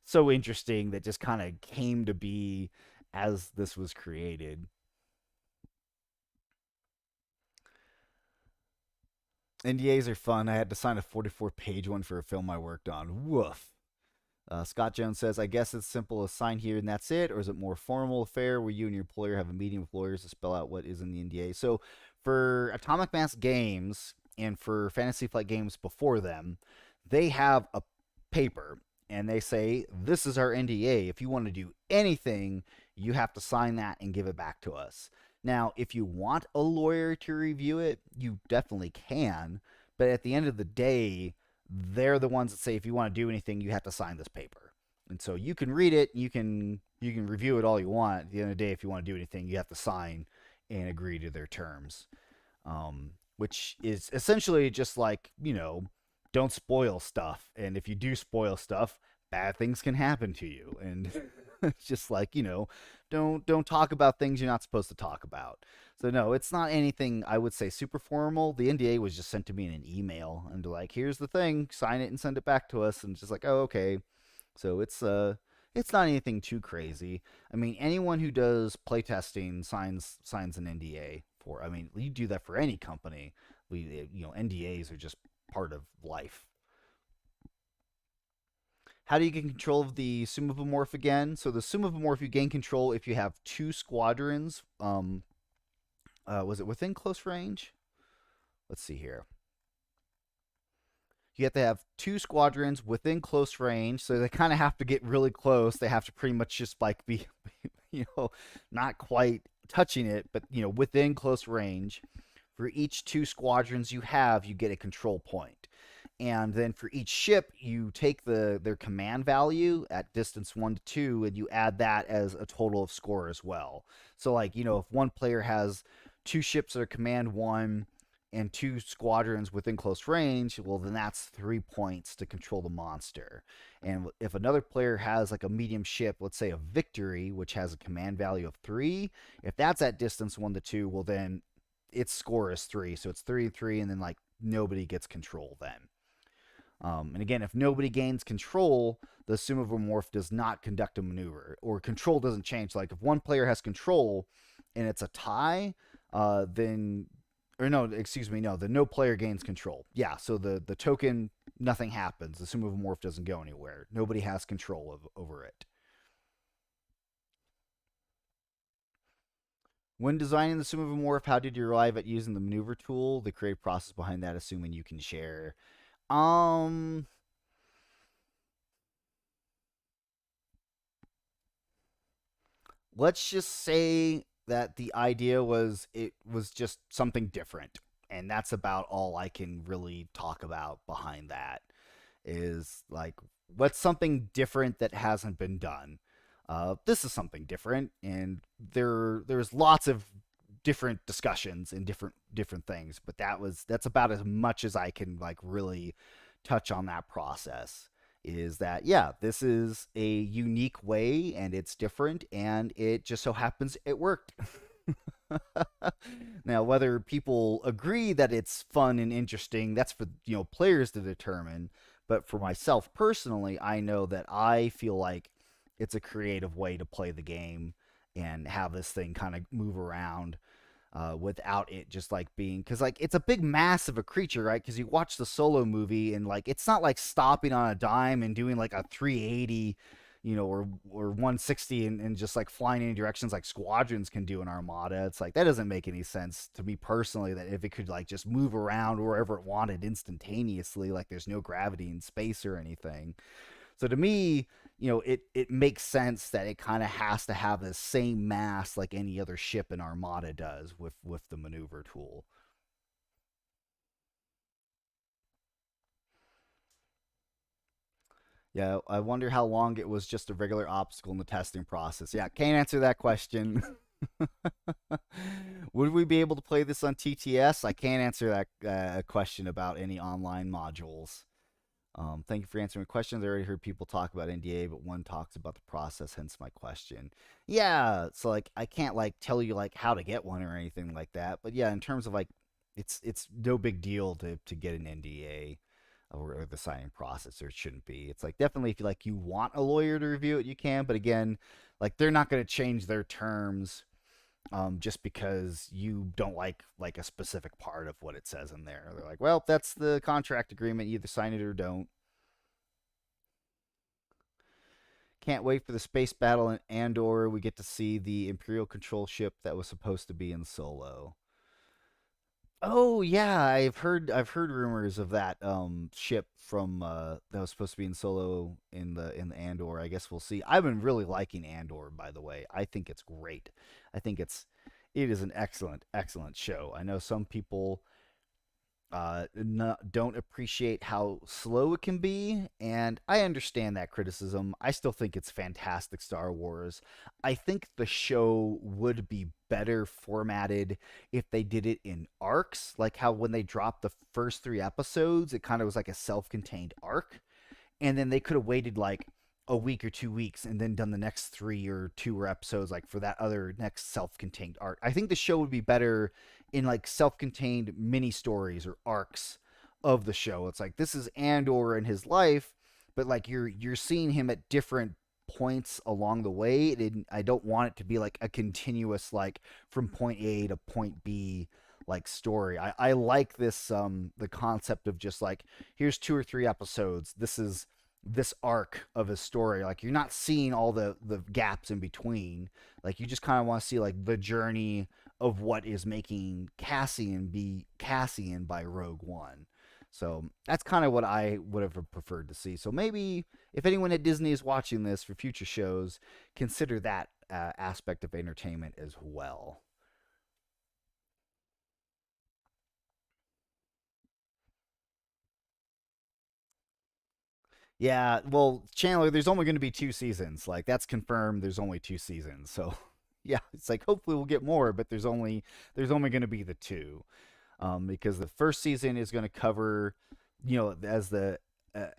so interesting that just kind of came to be as this was created. NDAs are fun. I had to sign a 44-page one for a film I worked on. Woof. Scott Jones says, I guess it's simple as sign here and that's it, or is it more formal affair where you and your employer have a meeting with lawyers to spell out what is in the NDA? So for Atomic Mass games and for Fantasy Flight games before them, they have a paper and they say, this is our NDA. If you want to do anything, you have to sign that and give it back to us. Now, if you want a lawyer to review it, you definitely can. But at the end of the day, they're the ones that say if you want to do anything, you have to sign this paper. And so you can read it, you can review it all you want. At the end of the day, if you want to do anything, you have to sign and agree to their terms, which is essentially just like, don't spoil stuff. And if you do spoil stuff, bad things can happen to you. And it's just like, don't talk about things you're not supposed to talk about. So no, it's not anything I would say super formal. The NDA was just sent to me in an email and like, here's the thing, sign it and send it back to us. And it's just like, oh, okay. So it's not anything too crazy. I mean, anyone who does playtesting signs an NDA for. I mean, you do that for any company. NDAs are just part of life. How do you get control of the Sumavomorph again? So the Sumavomorph you gain control if you have two squadrons. Was it within close range? Let's see here. You have to have two squadrons within close range, so they kind of have to get really close. They have to pretty much just like be, you know, not quite touching it, but within close range. For each two squadrons you have, you get a control point. And then for each ship, you take their command value at distance 1 to 2, and you add that as a total of score as well. So, like, if one player has two ships that are command 1 and two squadrons within close range, well, then that's 3 points to control the monster. And if another player has like a medium ship, let's say a Victory, which has a command value of 3, if that's at distance 1 to 2, well, then its score is 3. So it's 3-3, and then like nobody gets control then. And again, if nobody gains control, the Summa Morph does not conduct a maneuver, or control doesn't change. Like if one player has control and it's a tie, then, or no, excuse me, no, the no player gains control. Yeah, so the token, nothing happens. The Summa Morph doesn't go anywhere. Nobody has control over it. When designing the Summa Morph, how did you arrive at using the maneuver tool? The creative process behind that, assuming you can share. Um, let's just say that the idea was it was just something different, and that's about all I can really talk about behind that. Is like, what's something different that hasn't been done? This is something different, and there's lots of different discussions and different things, but that's about as much as I can like really touch on that process. Is that, yeah, this is a unique way and it's different, and it just so happens it worked. Now, whether people agree that it's fun and interesting, that's for players to determine. But for myself personally, I know that I feel like it's a creative way to play the game and have this thing kind of move around without it just like being, because like it's a big mass of a creature, right? Because you watch the Solo movie and like it's not like stopping on a dime and doing like a 380, or 160, and just like flying in directions like squadrons can do in Armada. It's like that doesn't make any sense to me personally, that if it could like just move around wherever it wanted instantaneously, like there's no gravity in space or anything. So to me, it makes sense that it kind of has to have the same mass like any other ship in Armada does with the maneuver tool. Yeah, I wonder how long it was just a regular obstacle in the testing process. Yeah, can't answer that question. Would we be able to play this on TTS? I can't answer that question about any online modules. Thank you for answering questions. I already heard people talk about NDA, but one talks about the process, hence my question. Yeah, so like I can't like tell you like how to get one or anything like that, but yeah, in terms of like, it's no big deal to get an NDA, or the signing process, or it shouldn't be. It's like, definitely if you want a lawyer to review it, you can, but again, like they're not going to change their terms just because you don't like a specific part of what it says in there. They're like, well, that's the contract agreement. You either sign it or don't. Can't wait for the space battle in Andor. We get to see the Imperial control ship that was supposed to be in Solo. Oh yeah, I've heard rumors of that ship from that was supposed to be in Solo in the Andor. I guess we'll see. I've been really liking Andor, by the way. I think it's great. I think it is an excellent show. I know some people don't appreciate how slow it can be, and I understand that criticism. I still think it's fantastic Star Wars. I think the show would be better formatted if they did it in arcs, like how when they dropped the first 3 episodes, it kind of was like a self-contained arc, and then they could have waited like a week or 2 weeks and then done the next 3 or 2 episodes like for that other next self-contained arc. I think the show would be better in like self-contained mini stories or arcs of the show. It's like, this is Andor in his life, but like you're seeing him at different points along the way. I don't want it to be like a continuous like from point A to point B like story. I like this the concept of just like, here's 2 or 3 episodes. This is this arc of his story. Like, you're not seeing all the gaps in between. Like, you just kind of want to see like the journey of what is making Cassian be Cassian by Rogue One. So that's kind of what I would have preferred to see. So maybe if anyone at Disney is watching this for future shows, consider that aspect of entertainment as well. Yeah, well, Chandler, there's only going to be two seasons. Like that's confirmed. There's only two seasons. So yeah, it's like hopefully we'll get more, but there's only going to be the two. Because the first season is going to cover, as the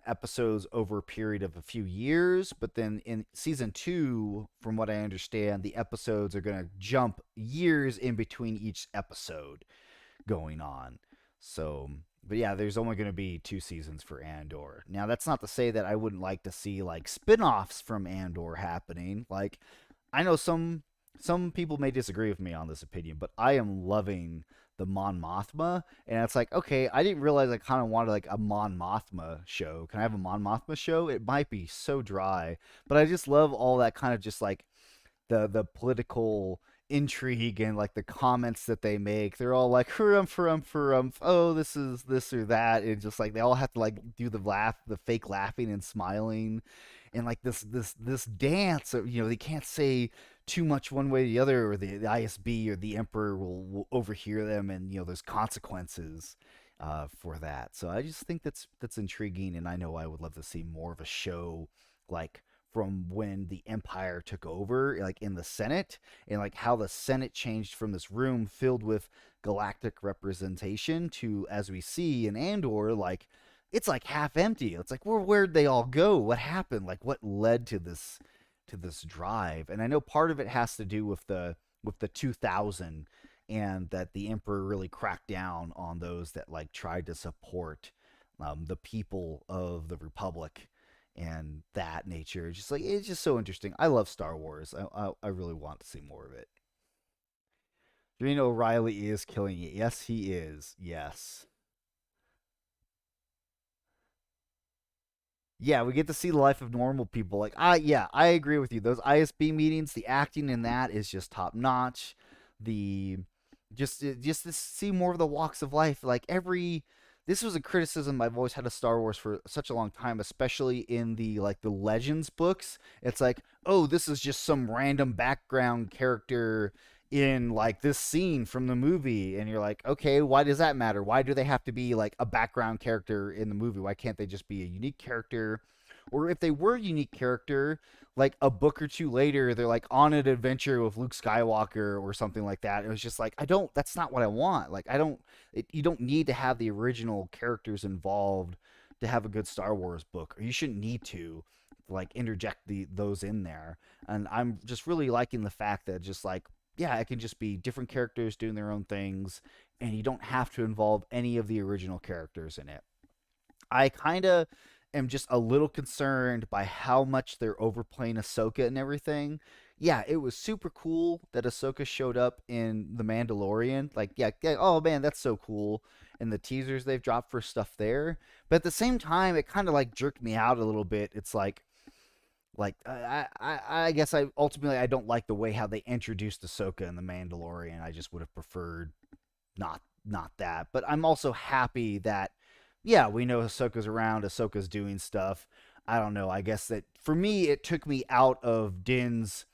episodes over a period of a few years. But then in season two, from what I understand, the episodes are going to jump years in between each episode going on. So, but yeah, there's only going to be two seasons for Andor. Now, that's not to say that I wouldn't like to see like spin-offs from Andor happening. Like I know some people may disagree with me on this opinion, but I am loving the Mon Mothma, and it's like, okay, I didn't realize I kind of wanted like a Mon Mothma show. Can I have a Mon Mothma show? It might be so dry, but I just love all that kind of just like the political intrigue and like the comments that they make. They're all like harumph. Oh, this is this or that, and just like they all have to like do the fake laughing and smiling, and like this dance. They can't say too much one way or the other, or the ISB or the Emperor will overhear them, and there's consequences. For that, so I just think that's intriguing, and I know I would love to see more of a show like from when the Empire took over, like in the Senate, and like how the Senate changed from this room filled with galactic representation to, as we see in Andor, like it's like half empty. It's like where'd they all go? What happened? Like what led to this drive? And I know part of it has to do with the 2000, and that the Emperor really cracked down on those that like tried to support the people of the Republic and that nature. It's just so interesting. I love Star Wars. I really want to see more of it. O'Reilly is killing it. Yes, he is. Yes. Yeah, we get to see the life of normal people. Like, yeah, I agree with you. Those ISB meetings, the acting in that is just top notch. The just to see more of the walks of life. Like this was a criticism I've always had of Star Wars for such a long time, especially in the Legends books. It's like, oh, this is just some random background character in like this scene from the movie, and you're like, okay, why does that matter? Why do they have to be like a background character in the movie? Why can't they just be a unique character? Or if they were a unique character, like a book or two later, they're like on an adventure with Luke Skywalker or something like that. It was just like, I don't. That's not what I want. Like, I don't. You don't need to have the original characters involved to have a good Star Wars book, or you shouldn't need to like interject those in there. And I'm just really liking the fact that just like, yeah, it can just be different characters doing their own things, and you don't have to involve any of the original characters in it. I kind of am just a little concerned by how much they're overplaying Ahsoka and everything. Yeah, it was super cool that Ahsoka showed up in The Mandalorian. Like, yeah, yeah, oh man, that's so cool. And the teasers they've dropped for stuff there. But at the same time, it kind of like jerked me out a little bit. It's like I guess I don't like the way how they introduced Ahsoka in The Mandalorian. I just would have preferred not that. But I'm also happy that yeah, we know Ahsoka's around, Ahsoka's doing stuff. I don't know. I guess that for me it took me out of Din's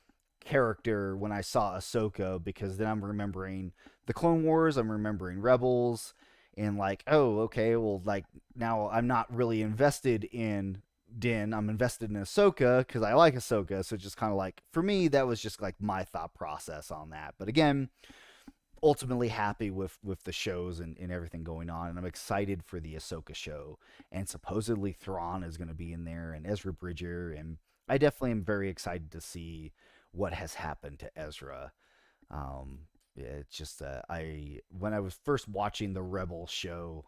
character when I saw Ahsoka, because then I'm remembering the Clone Wars, I'm remembering Rebels, and like, oh, okay, well, like now I'm not really invested in Din. I'm invested in Ahsoka because I like Ahsoka. So just kind of like for me, that was just like my thought process on that. But again, ultimately happy with the shows and everything going on, and I'm excited for the Ahsoka show. And supposedly Thrawn is going to be in there, and Ezra Bridger, and I definitely am very excited to see what has happened to Ezra. Yeah, it's just I when I was first watching the Rebel show,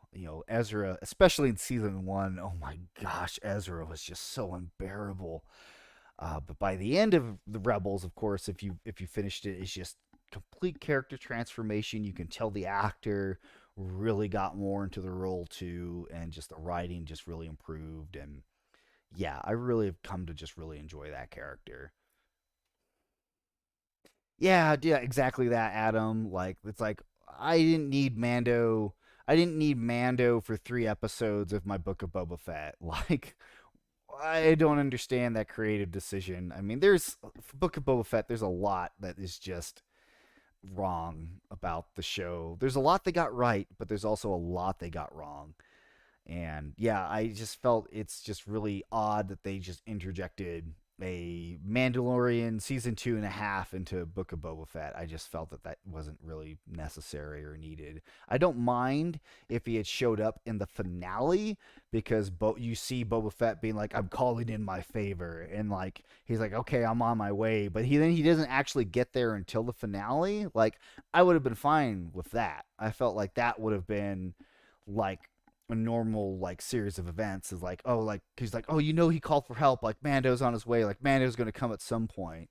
Ezra, especially in season one, oh my gosh, Ezra was just so unbearable. But by the end of the Rebels, of course, if you finished it, it's just complete character transformation. You can tell the actor really got more into the role too, and just the writing just really improved. And yeah, I really have come to just really enjoy that character. Yeah, yeah, exactly that, Adam. Like it's like I didn't need Mando. I didn't need Mando for 3 episodes of my Book of Boba Fett. Like, I don't understand that creative decision. I mean, there's for Book of Boba Fett. There's a lot that is just wrong about the show. There's a lot they got right, but there's also a lot they got wrong. And yeah, I just felt it's just really odd that they just interjected a Mandalorian season 2.5 into Book of Boba Fett. I just felt that that wasn't really necessary or needed. I don't mind if he had showed up in the finale because you see Boba Fett being like, "I'm calling in my favor," and like he's like, "Okay, I'm on my way," but he doesn't actually get there until the finale. Like I would have been fine with that. I felt like that would have been like a normal like series of events is like, oh, like he's like, oh, he called for help, like Mando's on his way, like Mando's gonna come at some point.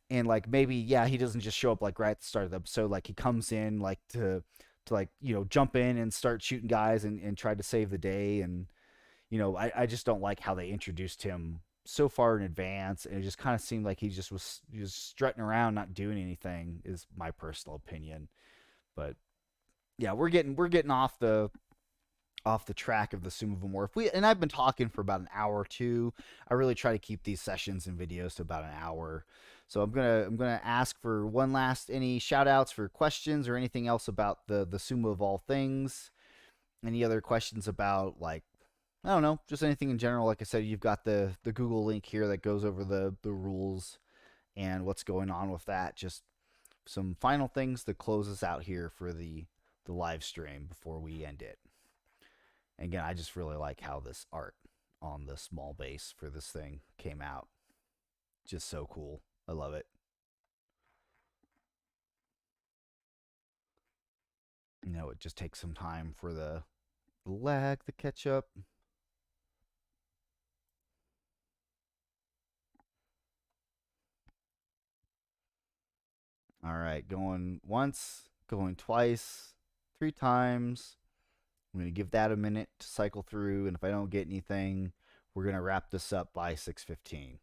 And like maybe yeah, he doesn't just show up like right at the start of the episode, like he comes in like to like jump in and start shooting guys and try to save the day. And I just don't like how they introduced him so far in advance, and it just kind of seemed like he just was just strutting around not doing anything, is my personal opinion. But yeah, we're getting off the track of the Summa Morph. And I've been talking for about an hour or two. I really try to keep these sessions and videos to about an hour. So I'm gonna ask for one last any shout outs for questions or anything else about the Summa of all things. Any other questions about like I don't know, just anything in general. Like I said, you've got the Google link here that goes over the rules and what's going on with that. Just some final things to close us out here for the live stream before we end it. Again, I just really like how this art on the small base for this thing came out. Just so cool. I love it. It just takes some time for the lag to catch up. All right, going once, going twice, 3 times. I'm going to give that a minute to cycle through, and if I don't get anything, we're going to wrap this up by 6:15.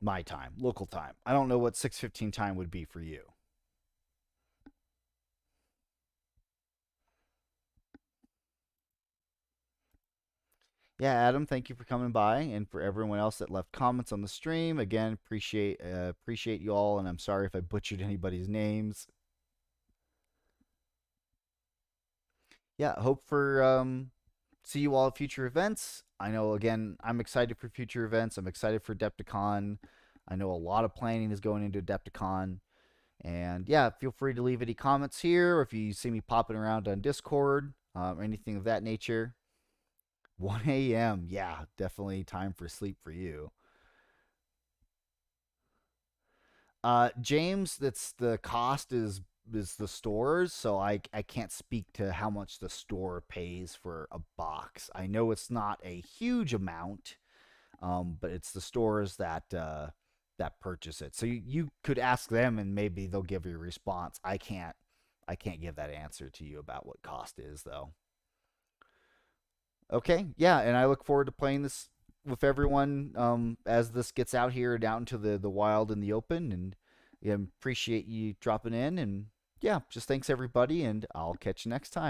My time, local time. I don't know what 6:15 time would be for you. Yeah, Adam, thank you for coming by, and for everyone else that left comments on the stream. Again, appreciate you all, and I'm sorry if I butchered anybody's names. Yeah, hope for see you all at future events. I know again, I'm excited for future events. I'm excited for Adepticon. I know a lot of planning is going into Adepticon. And yeah, feel free to leave any comments here, or if you see me popping around on Discord, or anything of that nature. 1 a.m. Yeah, definitely time for sleep for you. James, that's the cost is the stores, so I can't speak to how much the store pays for a box. I know it's not a huge amount, but it's the stores that purchase it. So you could ask them, and maybe they'll give you a response. I can't give that answer to you about what cost is though. Okay, yeah, and I look forward to playing this with everyone as this gets out here and out into the wild and the open. And yeah, appreciate you dropping in. And yeah, just thanks everybody, and I'll catch you next time.